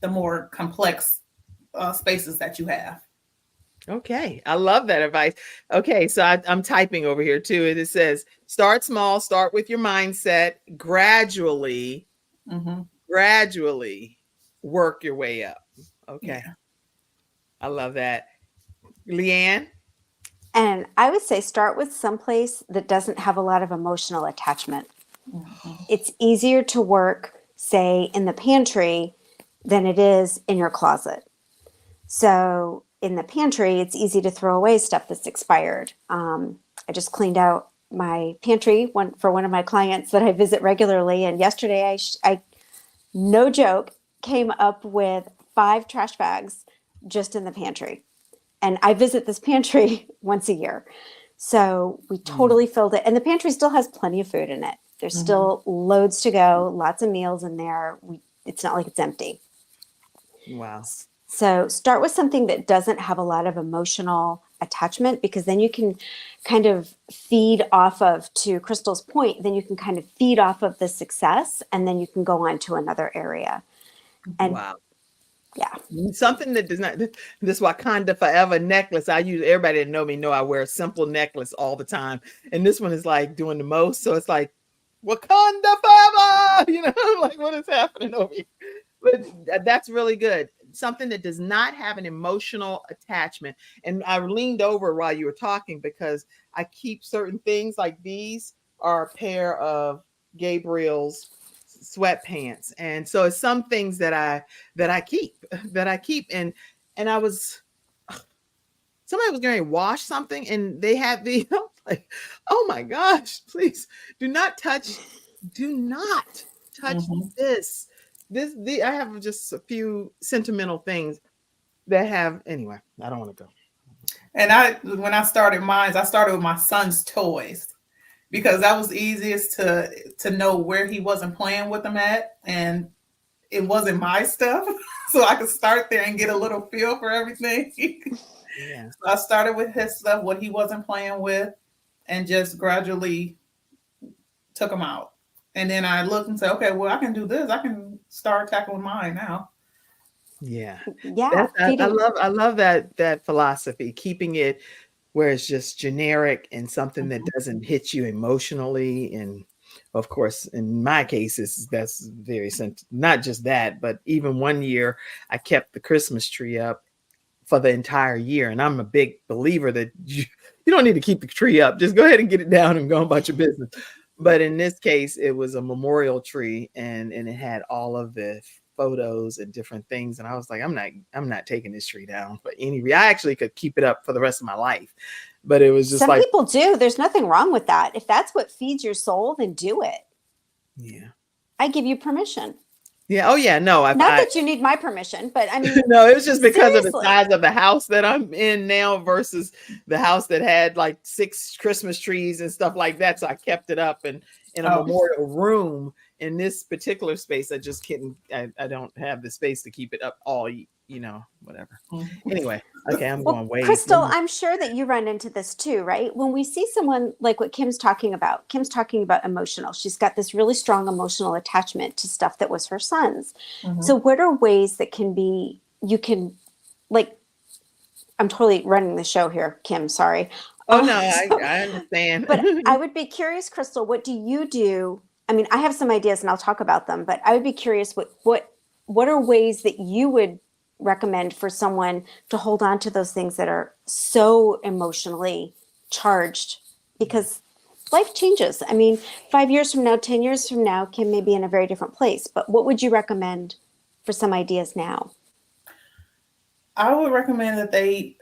the more complex spaces that you have. Okay, I love that advice. Okay, so I'm typing over here too. It says, start small, start with your mindset, gradually work your way up. Okay, yeah. I love that. Lianne? And I would say start with someplace that doesn't have a lot of emotional attachment. It's easier to work, say, in the pantry than it is in your closet. So in the pantry, it's easy to throw away stuff that's expired. I just cleaned out my pantry for one of my clients that I visit regularly. And yesterday, I no joke, came up with 5 trash bags just in the pantry. And I visit this pantry once a year. So we totally filled it. And the pantry still has plenty of food in it. There's still loads to go, lots of meals in there. It's not like it's empty. Wow. So start with something that doesn't have a lot of emotional attachment, because then you can kind of feed off of, to Krystal's point, then you can kind of feed off of the success, and then you can go on to another area. And wow. Yeah. Something that does not, this Wakanda Forever necklace, everybody that know me know I wear a simple necklace all the time. And this one is like doing the most. So it's like, Wakanda Forever, like what is happening over here? But that's really good. Something that does not have an emotional attachment. And I leaned over while you were talking, because I keep certain things, like these are a pair of Gabriel's sweatpants. And so it's some things that I keep. And I was, somebody was going to wash something, and they had the, like, oh my gosh, please do not touch this. I have just a few sentimental things that have, anyway, I don't want to go. And when I started mine, I started with my son's toys, because that was easiest to know where he wasn't playing with them at. And it wasn't my stuff. So I could start there and get a little feel for everything. Yeah. So I started with his stuff, what he wasn't playing with, and just gradually took them out. And then I looked and said, okay, well, I can do this. I can start tackling mine now. Yeah. Yeah, I love that philosophy, keeping it where it's just generic and something that doesn't hit you emotionally. And of course, in my case, that's very not just that, but even one year I kept the Christmas tree up for the entire year. And I'm a big believer that you don't need to keep the tree up. Just go ahead and get it down and go about your business. But in this case, it was a memorial tree, and it had all of the photos and different things. And I was like, I'm not taking this tree down for any reason. I actually could keep it up for the rest of my life. But it was just some like, people do. There's nothing wrong with that. If that's what feeds your soul, then do it. yeah. I give you permission. Yeah. Oh yeah. No, Not that you need my permission, but I mean, no, it was just because of the seriously. size of the house that I'm in now versus the house that had like 6 Christmas trees and stuff like that. So I kept it up in a memorial room. In this particular space, I just couldn't. I don't have the space to keep it up all, whatever. Anyway, okay, I'm going way. Krystal, I'm sure that you run into this too, right? When we see someone like what Kim's talking about emotional. She's got this really strong emotional attachment to stuff that was her son's. So what are ways that you can, like, I'm totally running the show here, Kim, sorry. Oh, no, I understand. But I would be curious, Krystal, what do you do? I mean, I have some ideas and I'll talk about them, but I would be curious what are ways that you would recommend for someone to hold on to those things that are so emotionally charged, because life changes. I mean, 5 years from now, 10 years from now, Kim may be in a very different place, but what would you recommend for some ideas now? I would recommend that they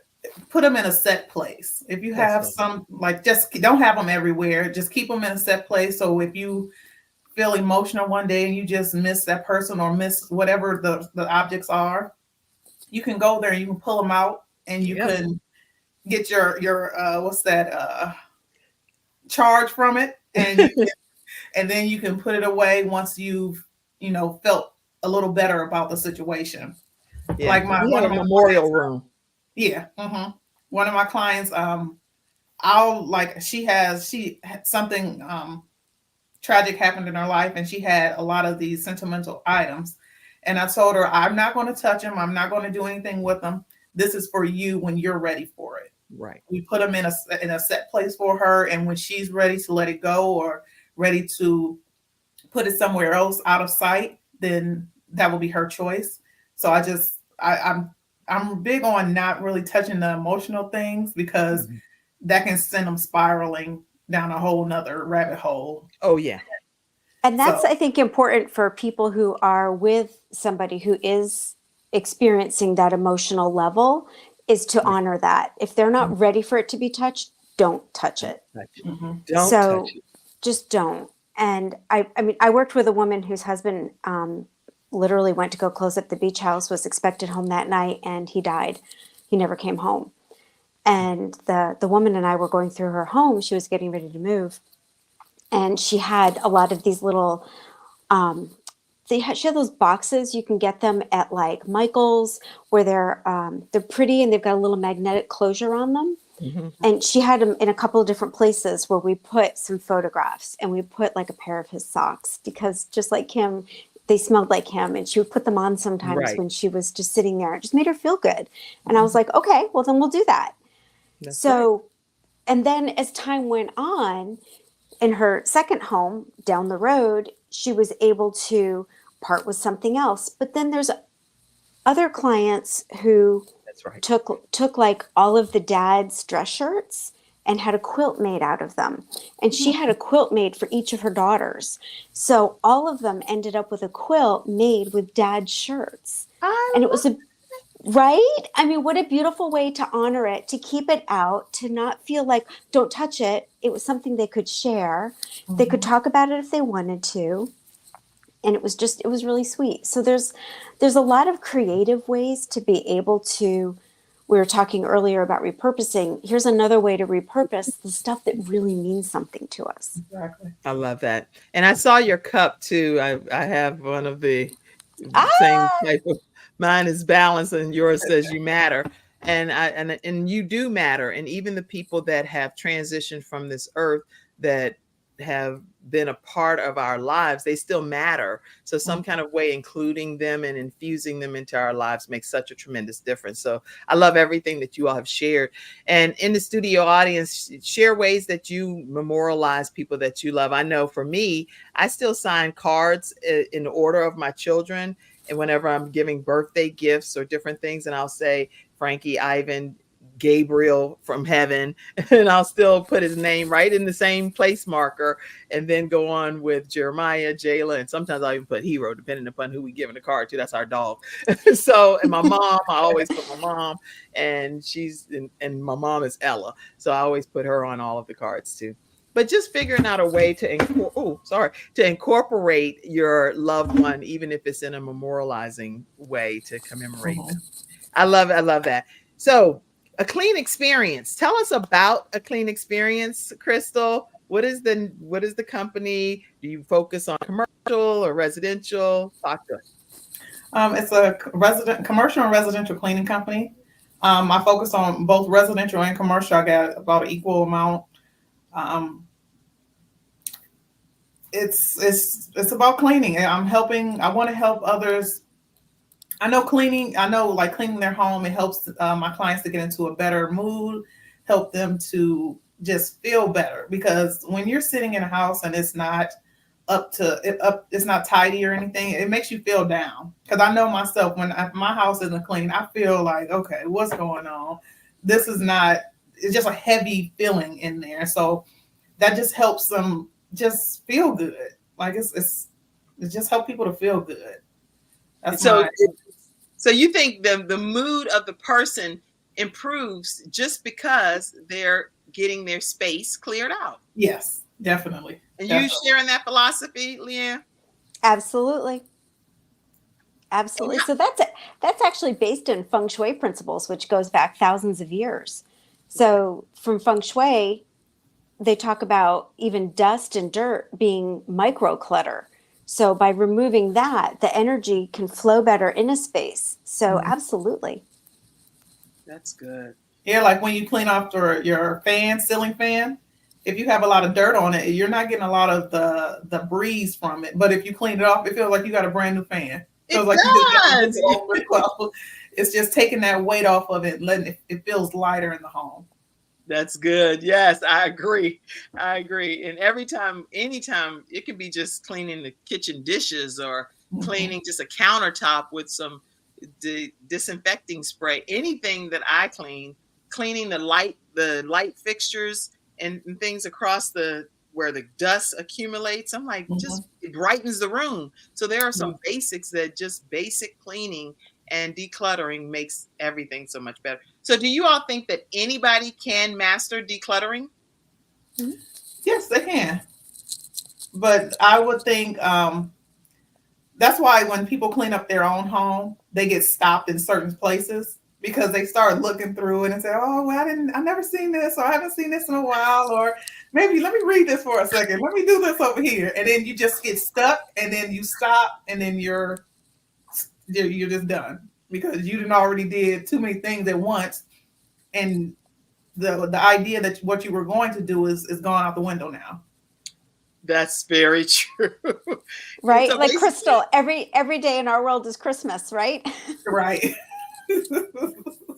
put them in a set place. If you have some, like, just don't have them everywhere. Just keep them in a set place. So if you feel emotional one day and you just miss that person or miss whatever the objects are, you can go there and you can pull them out and you can get your charge from it, and and then you can put it away once you've felt a little better about the situation. Yeah. Like one of my memorial clients, room. Yeah. One of my clients, she had something tragic happened in her life, and she had a lot of these sentimental items. And I told her, I'm not going to touch them. I'm not going to do anything with them. This is for you when you're ready for it. Right. We put them in a set place for her. And when she's ready to let it go or ready to put it somewhere else out of sight, then that will be her choice. So I'm big on not really touching the emotional things, because that can send them spiraling down a whole nother rabbit hole. Oh, yeah. And that's, I think, important for people who are with somebody who is experiencing that emotional level, is to honor that. If they're not ready for it to be touched, don't touch it. Don't touch it. Just don't. And I mean, I worked with a woman whose husband literally went to go close up the beach house, was expected home that night, and he died. He never came home. And the woman and I were going through her home. She was getting ready to move. And she had a lot of these little, she had those boxes. You can get them at like Michael's, where they're pretty and they've got a little magnetic closure on them. And she had them in a couple of different places where we put some photographs, and we put like a pair of his socks, because just like him, they smelled like him, and she would put them on sometimes when she was just sitting there. It just made her feel good. And I was like, okay, well then we'll do that. And then as time went on, in her second home down the road, she was able to part with something else. But then there's other clients who took like all of the dad's dress shirts and had a quilt made out of them. And she had a quilt made for each of her daughters. So all of them ended up with a quilt made with dad's shirts. And it was right? I mean, what a beautiful way to honor it, to keep it out, to not feel like, don't touch it. It was something they could share. They could talk about it if they wanted to. And it was really sweet. So there's a lot of creative ways to be able to, we were talking earlier about repurposing. Here's another way to repurpose the stuff that really means something to us. Exactly. I love that. And I saw your cup too. I have one of the Same Ah, type of, mine is balance and yours says you matter. And you do matter. And even the people that have transitioned from this earth that have been a part of our lives, they still matter. So some kind of way including them and infusing them into our lives makes such a tremendous difference. So I love everything that you all have shared. And in the studio audience, share ways that you memorialize people that you love. I know for me, I still sign cards in order of my children. And whenever I'm giving birthday gifts or different things, and I'll say Frankie, Ivan, Gabriel from heaven, and I'll still put his name right in the same place marker, and then go on with Jeremiah, Jayla, and sometimes I'll even put Hero, depending upon who we giving the card to. That's our dog. So, and my mom, I always put my mom, and and my mom is Ella, so I always put her on all of the cards too. But just figuring out a way to incorporate your loved one, even if it's in a memorializing way to commemorate them. I love it. I love that. So, A Clean Experience. Tell us about A Clean Experience, Krystal. What is the company? Do you focus on commercial or residential? Talk to us. It's a commercial and residential cleaning company. I focus on both residential and commercial. I got about an equal amount. It's about cleaning. I want to help others. I know like cleaning their home, it helps my clients to get into a better mood, help them to just feel better. Because when you're sitting in a house and it's not it's not tidy or anything, it makes you feel down. Because I know myself, when my house isn't clean, I feel like, okay, what's going on? It's just a heavy feeling in there. So that just helps them just feel good. Like it just help people to feel good. So you think the mood of the person improves just because they're getting their space cleared out? Yes, definitely. And you sharing that philosophy, Lianne? absolutely. Absolutely. So that's actually based in feng shui principles, which goes back thousands of years. So from feng shui, they talk about even dust and dirt being micro clutter. So by removing that, the energy can flow better in a space. So absolutely. That's good. Yeah, like when you clean off your ceiling fan, if you have a lot of dirt on it, you're not getting a lot of the breeze from it. But if you clean it off, it feels like you got a brand new fan. It feels like does. You just really well. It's just taking that weight off of it, and letting it feels lighter in the home. That's good. Yes, I agree. And anytime, it can be just cleaning the kitchen dishes or cleaning just a countertop with some disinfecting spray. Anything that I cleaning the light fixtures and things across where the dust accumulates. I'm like, just it brightens the room. So there are some basics that just basic cleaning and decluttering makes everything so much better. So do you all think that anybody can master decluttering? Yes, they can. But I would think that's why when people clean up their own home, they get stopped in certain places because they start looking through it and say, oh, well, I never seen this, or I haven't seen this in a while, or maybe let me read this for a second. Let me do this over here. And then you just get stuck, and then you stop, and then you're just done because you already did too many things at once, and the idea that what you were going to do is gone out the window now. That's very true. Right? So like Krystal, every day in our world is Christmas, right? Right.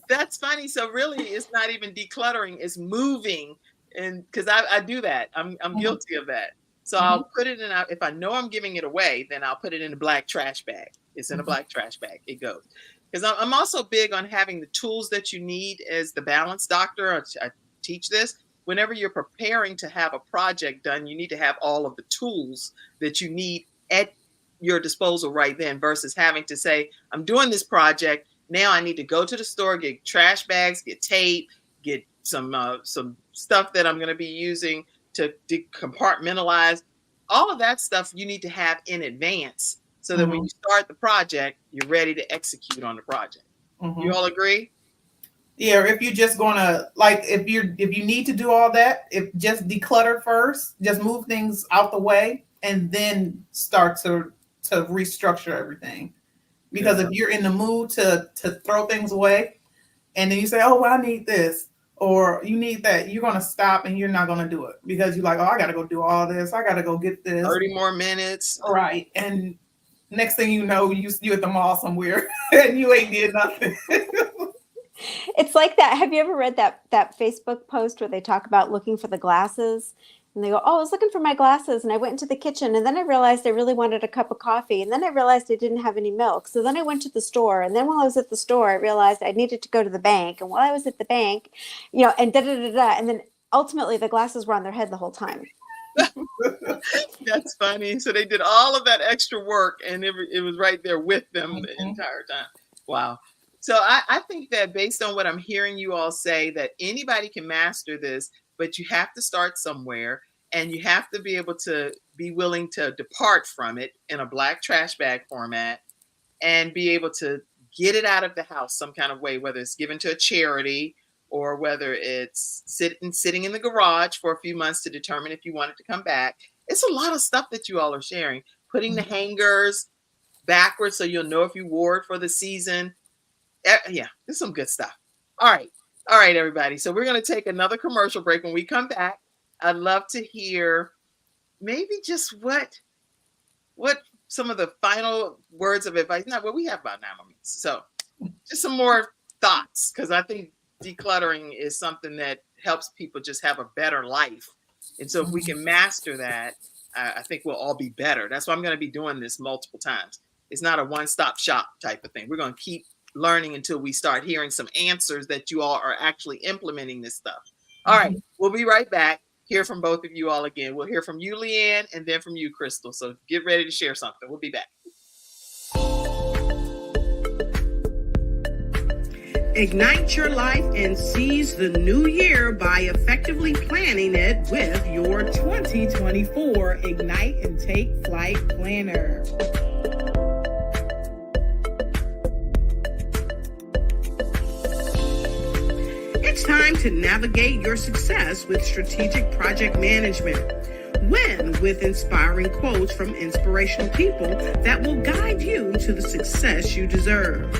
That's funny. So really it's not even decluttering, it's moving. And because I do that. I'm guilty of that. So I'll put it in, if I know I'm giving it away, then I'll put it in a black trash bag. It's in a black trash bag. It goes. Because I'm also big on having the tools that you need as the balance doctor. I teach this. Whenever you're preparing to have a project done, you need to have all of the tools that you need at your disposal right then versus having to say, I'm doing this project. Now I need to go to the store, get trash bags, get tape, get some stuff that I'm going to be using to compartmentalize. All of that stuff you need to have in advance so that when you start the project, you're ready to execute on the project. You all agree? Yeah, if you're just gonna if you need to do all that, if just declutter first, just move things out the way, and then start to restructure everything. Because if you're in the mood to throw things away, and then you say, oh, well, I need this, or you need that, you're going to stop and you're not going to do it because you're like, oh, I got to go do all this. I got to go get this. 30 more minutes. Right. And next thing you know, you at the mall somewhere and you ain't did nothing. It's like that. Have you ever read that Facebook post where they talk about looking for the glasses? And they go, oh, I was looking for my glasses and I went into the kitchen and then I realized I really wanted a cup of coffee. And then I realized I didn't have any milk. So then I went to the store. And then while I was at the store, I realized I needed to go to the bank. And while I was at the bank, and da-da-da-da. And then ultimately the glasses were on their head the whole time. That's funny. So they did all of that extra work and it was right there with them the entire time. Wow. So I think that based on what I'm hearing you all say, that anybody can master this, but you have to start somewhere and you have to be able to be willing to depart from it in a black trash bag format and be able to get it out of the house some kind of way, whether it's given to a charity or whether it's sitting in the garage for a few months to determine if you want it to come back. It's a lot of stuff that you all are sharing. Putting the hangers backwards so you'll know if you wore it for the season. Yeah, there's some good stuff. All right, everybody. So we're going to take another commercial break. When we come back, I'd love to hear maybe just what some of the final words of advice. We have about 9 more minutes. So just some more thoughts, because I think decluttering is something that helps people just have a better life. And so if we can master that, I think we'll all be better. That's why I'm going to be doing this multiple times. It's not a one-stop shop type of thing. We're going to keep learning until we start hearing some answers that you all are actually implementing this stuff. All right, we'll be right back. Hear from both of you all again. We'll hear from you, Lianne, and then from you, Krystal. So get ready to share something. We'll be back. Ignite your life and seize the new year by effectively planning it with your 2024 Ignite and Take Flight Planner. It's time to navigate your success with strategic project management. Win with inspiring quotes from inspirational people that will guide you to the success you deserve.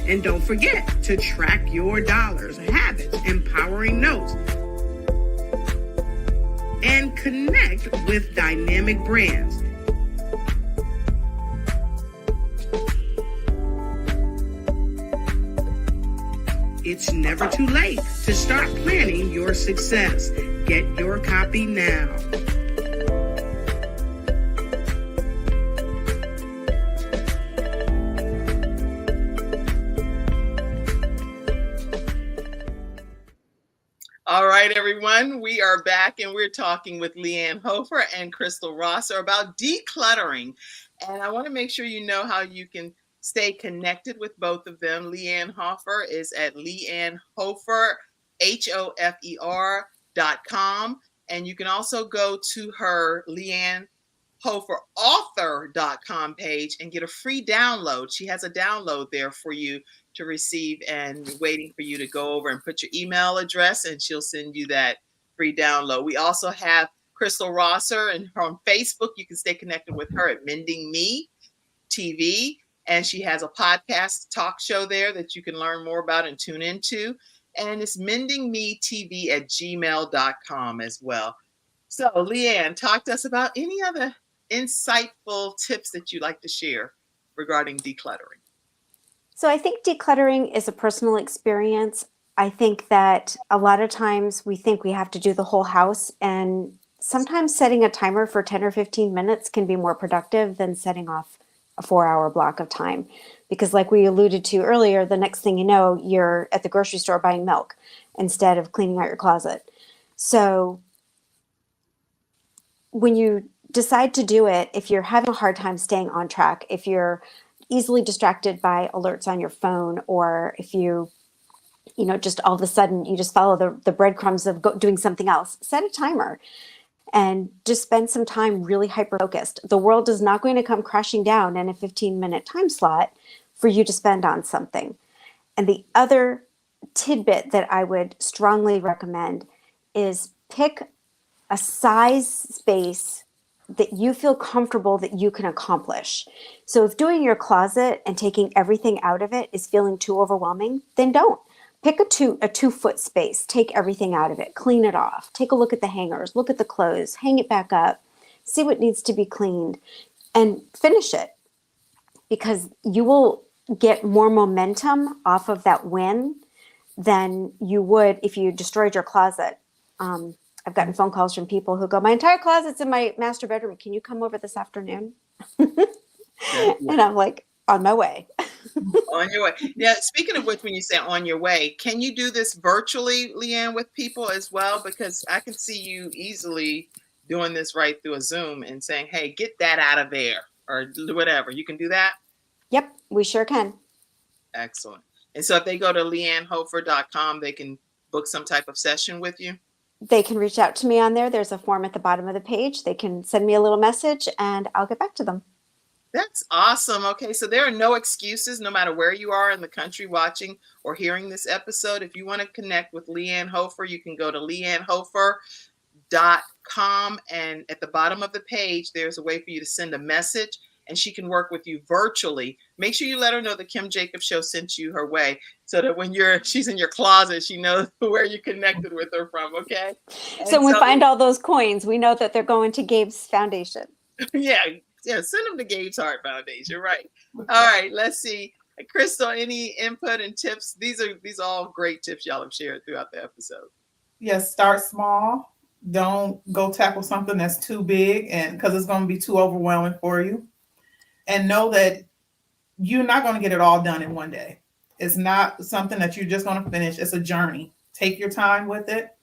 And don't forget to track your dollars, habits, empowering notes, and connect with dynamic brands. It's never too late to start planning your success. Get your copy now. All right, everyone, we are back and we're talking with Lianne Hofer and Krystal Rosser about decluttering. And I want to make sure you know how you can stay connected with both of them. Lianne Hofer is at Lianne Hofer, HOFER.com. And you can also go to her LianneHoferAuthor.com page and get a free download. She has a download there for you to receive and waiting for you to go over and put your email address and she'll send you that free download. We also have Krystal Rosser, and on Facebook, you can stay connected with her at Mending Me TV. And she has a podcast talk show there that you can learn more about and tune into. And it's mendingmetv@gmail.com as well. So Lianne, talk to us about any other insightful tips that you'd like to share regarding decluttering. So I think decluttering is a personal experience. I think that a lot of times we think we have to do the whole house, and sometimes setting a timer for 10 or 15 minutes can be more productive than setting off a 4-hour block of time. Because like we alluded to earlier, the next thing you know, you're at the grocery store buying milk instead of cleaning out your closet. So when you decide to do it, if you're having a hard time staying on track, if you're easily distracted by alerts on your phone, or if you just all of a sudden you just follow the breadcrumbs of doing something else, set a timer and just spend some time really hyper-focused. The world is not going to come crashing down in a 15-minute time slot for you to spend on something. And the other tidbit that I would strongly recommend is pick a size space that you feel comfortable that you can accomplish. So if doing your closet and taking everything out of it is feeling too overwhelming, then don't. Pick a 2-foot space, take everything out of it, clean it off, take a look at the hangers, look at the clothes, hang it back up, see what needs to be cleaned, and finish it. Because you will get more momentum off of that win than you would if you destroyed your closet. I've gotten phone calls from people who go, my entire closet's in my master bedroom. Can you come over this afternoon? And I'm like, on my way. On your way. Yeah. Speaking of which, when you say on your way, can you do this virtually, Lianne, with people as well? Because I can see you easily doing this right through a Zoom and saying, hey, get that out of there or whatever. You can do that? Yep, we sure can. Excellent. And so if they go to liannehofer.com, they can book some type of session with you? They can reach out to me on there. There's a form at the bottom of the page. They can send me a little message and I'll get back to them. That's awesome. Okay, so there are no excuses, no matter where you are in the country watching or hearing this episode. If you want to connect with Lianne Hofer, you can go to liannehofer.com, and at the bottom of the page, there's a way for you to send a message, and she can work with you virtually. Make sure you let her know the Kim Jacobs Show sent you her way, so that when she's in your closet, she knows where you connected with her from. Okay. So when we find all those coins, we know that they're going to Gabe's foundation. Yeah. Send them to Gabe's Heart Foundation. Right. All right. Let's see. Krystal, any input and tips? These are all great tips y'all have shared throughout the episode. Yes. Start small. Don't go tackle something that's too big, and because it's going to be too overwhelming for you. And know that you're not going to get it all done in one day. It's not something that you're just going to finish. It's a journey. Take your time with it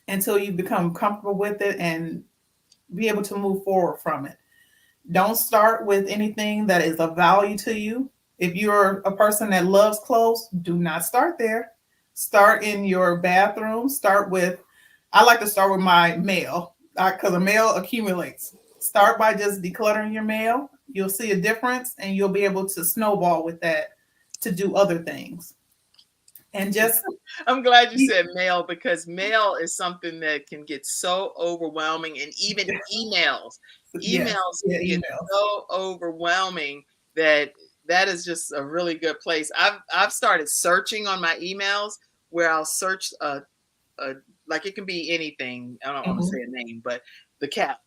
until you become comfortable with it and be able to move forward from it. Don't start with anything that is of value to you. If you're a person that loves clothes, do not start there. Start in your bathroom. I like to start with my mail because the mail accumulates. Start by just decluttering your mail. You'll see a difference and you'll be able to snowball with that to do other things. And just I'm glad you said mail, because mail is something that can get so overwhelming, and even emails can get so overwhelming that is just a really good place. I've started searching on my emails where I'll search like it can be anything. I don't want to say a name, but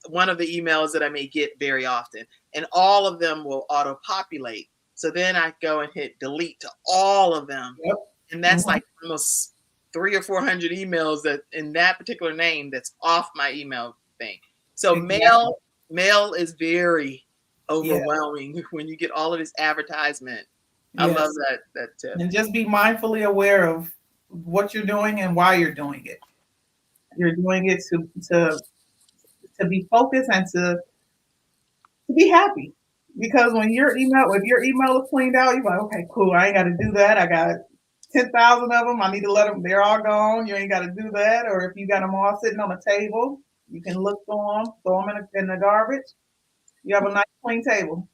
one of the emails that I may get very often, and all of them will auto-populate. So then I go and hit delete to all of them. Yep. And that's like almost 300 or 400 emails that in that particular name that's off my email thing. So mail is very overwhelming when you get all of this advertisement. I love that tip. And just be mindfully aware of what you're doing and why you're doing it. You're doing it to be focused and to be happy. Because if your email is cleaned out, you're like, okay, cool. I ain't got to do that. I got 10,000 of them. I need to let them. They're all gone. You ain't got to do that. Or if you got them all sitting on a table, you can look through them, throw them in the garbage. You have a nice clean table.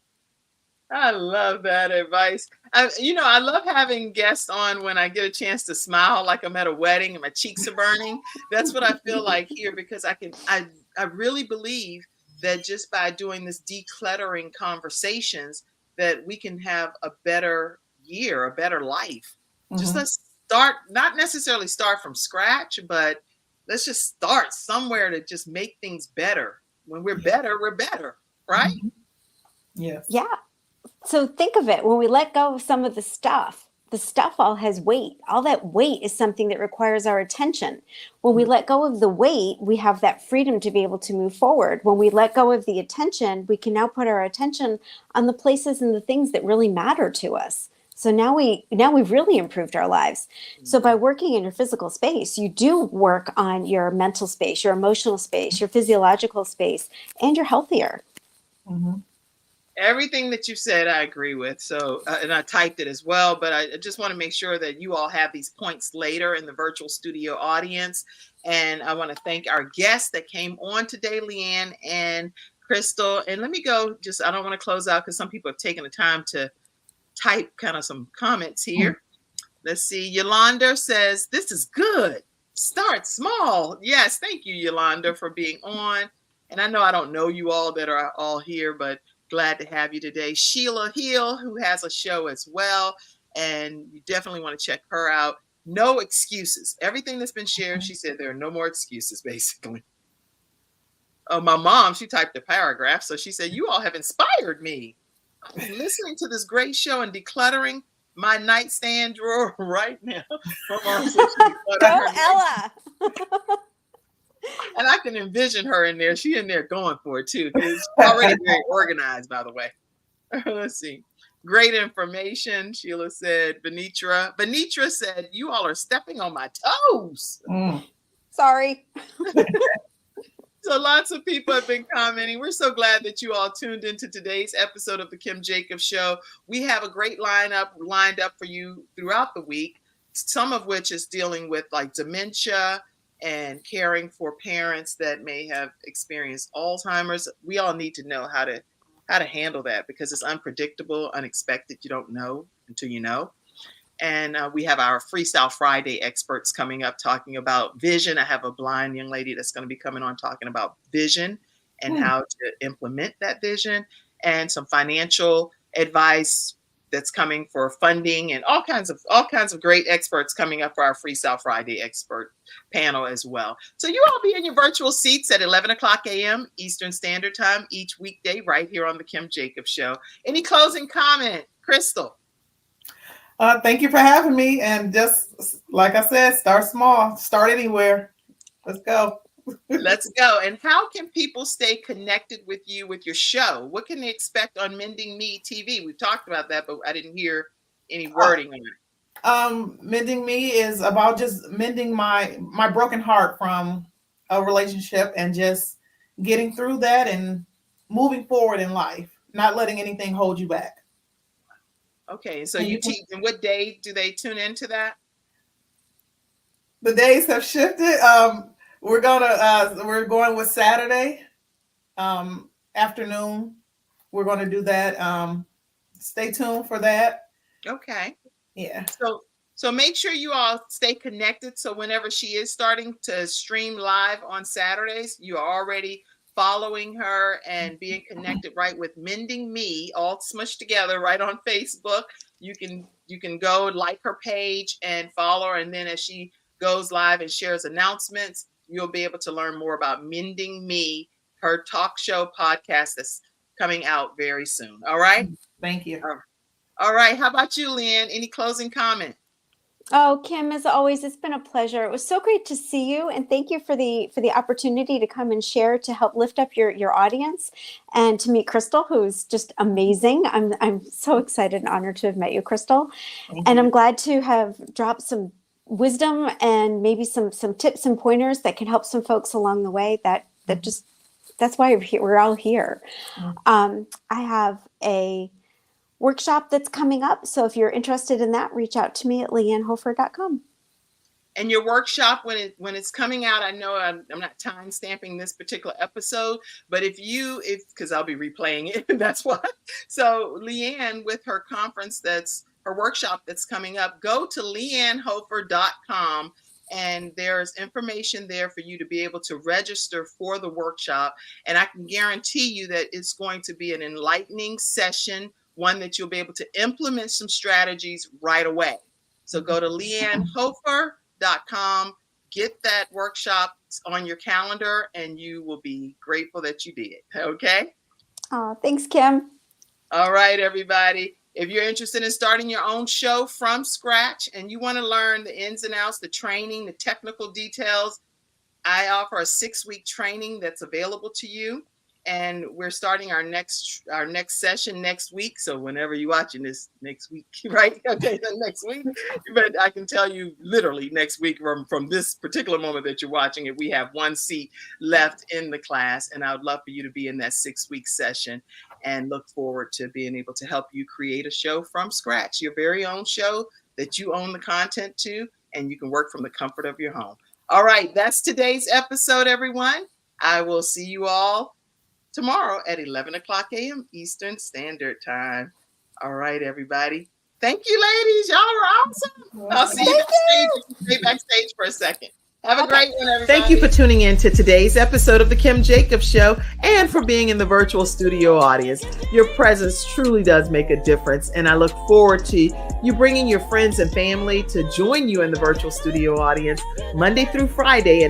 I love that advice. I love having guests on when I get a chance to smile like I'm at a wedding and my cheeks are burning. That's what I feel like here, because I really believe that just by doing this decluttering conversations that we can have a better year, a better life. Just let's start, not necessarily start from scratch, but let's just start somewhere to just make things better. When we're better, right? Yes. Yeah. So think of it. When we let go of some of the stuff all has weight. All that weight is something that requires our attention. When we let go of the weight, we have that freedom to be able to move forward. When we let go of the attention, we can now put our attention on the places and the things that really matter to us. So now we've really improved our lives. So by working in your physical space, you do work on your mental space, your emotional space, your physiological space, and you're healthier. Everything that you said, I agree with. So, and I typed it as well, but I just want to make sure that you all have these points later in the virtual studio audience. And I want to thank our guests that came on today, Lianne and Krystal. And let me go, I don't want to close out because some people have taken the time to type kind of some comments here. Let's see. Yolanda says, this is good. Start small. Yes, thank you, Yolanda, for being on. And I know I don't know you all that are all here, but glad to have you today. Sheila Hill, who has a show as well, and you definitely want to check her out. No excuses. Everything that's been shared, she said there are no more excuses, basically. Oh, my mom, she typed a paragraph. So she said, you all have inspired me. I'm listening to this great show and decluttering my nightstand drawer right now. Go, Ella. And I can envision her in there. She in there going for it too. She's already very organized, by the way. Let's see. Great information, Sheila said. Benitra said, you all are stepping on my toes. Sorry. So lots of people have been commenting. We're so glad that you all tuned into today's episode of the Kim Jacobs Show. We have a great lineup lined up for you throughout the week, some of which is dealing with like dementia and caring for parents that may have experienced Alzheimer's. We all need to know how to handle that because it's unpredictable, unexpected. You don't know until you know. And we have our Freestyle Friday experts coming up talking about vision. I have a blind young lady that's going to be coming on talking about vision and how to implement that vision, and some financial advice that's coming for funding, and all kinds of great experts coming up for our Freestyle Friday expert panel as well. So you all be in your virtual seats at 11 o'clock a.m. Eastern Standard Time each weekday right here on the Kim Jacobs Show. Any closing comment, Krystal? Thank you for having me. And just like I said, start small, start anywhere. Let's go. Let's go. And how can people stay connected with you with your show? What can they expect on Mending Me TV? We've talked about that, but I didn't hear any wording on it. Mending Me is about just mending my broken heart from a relationship and just getting through that and moving forward in life, not letting anything hold you back. Okay, so you teach, and what day do they tune into that? The days have shifted. We're going with Saturday afternoon. We're going to do that. Stay tuned for that. Okay. Yeah. So make sure you all stay connected. So whenever she is starting to stream live on Saturdays, you are already following her and being connected right with Mending Me, all smushed together right on Facebook. You can go like her page and follow her, and then as she goes live and shares announcements, you'll be able to learn more about Mending Me, her talk show podcast that's coming out very soon. All right. Thank you. All right. How about you, Lianne? Any closing comment? Oh, Kim, as always, it's been a pleasure. It was so great to see you, and thank you for the opportunity to come and share to help lift up your audience, and to meet Krystal, who's just amazing. I'm so excited and honored to have met you, Krystal, and I'm glad to have dropped some wisdom and maybe some tips and pointers that can help some folks along the way. That's why we're all here. I have a workshop that's coming up. So if you're interested in that, reach out to me at liannehofer.com. And your workshop, when it's coming out, I know I'm not time stamping this particular episode, but because I'll be replaying it, that's why. So Lianne, with her conference, her workshop that's coming up, go to liannehofer.com, and there's information there for you to be able to register for the workshop. And I can guarantee you that it's going to be an enlightening session, one that you'll be able to implement some strategies right away. So go to liannehofer.com, get that workshop on your calendar, and you will be grateful that you did. Okay? Oh, thanks, Kim. All right, everybody. If you're interested in starting your own show from scratch and you want to learn the ins and outs, the training, the technical details, I offer a 6-week training that's available to you. And we're starting our next session next week. So whenever you're watching this next week, right? Okay, next week. But I can tell you literally next week from this particular moment that you're watching it, we have 1 seat left in the class. And I would love for you to be in that 6-week session and look forward to being able to help you create a show from scratch, your very own show that you own the content to, and you can work from the comfort of your home. All right, that's today's episode, everyone. I will see you all tomorrow at 11 o'clock a.m. Eastern Standard Time. All right, everybody. Thank you, ladies. Y'all were awesome. I'll see you backstage. Stay backstage for a second. Have a Okay. great one, everybody. Thank you for tuning in to today's episode of The Kim Jacobs Show and for being in the virtual studio audience. Your presence truly does make a difference, and I look forward to you bringing your friends and family to join you in the virtual studio audience Monday through Friday at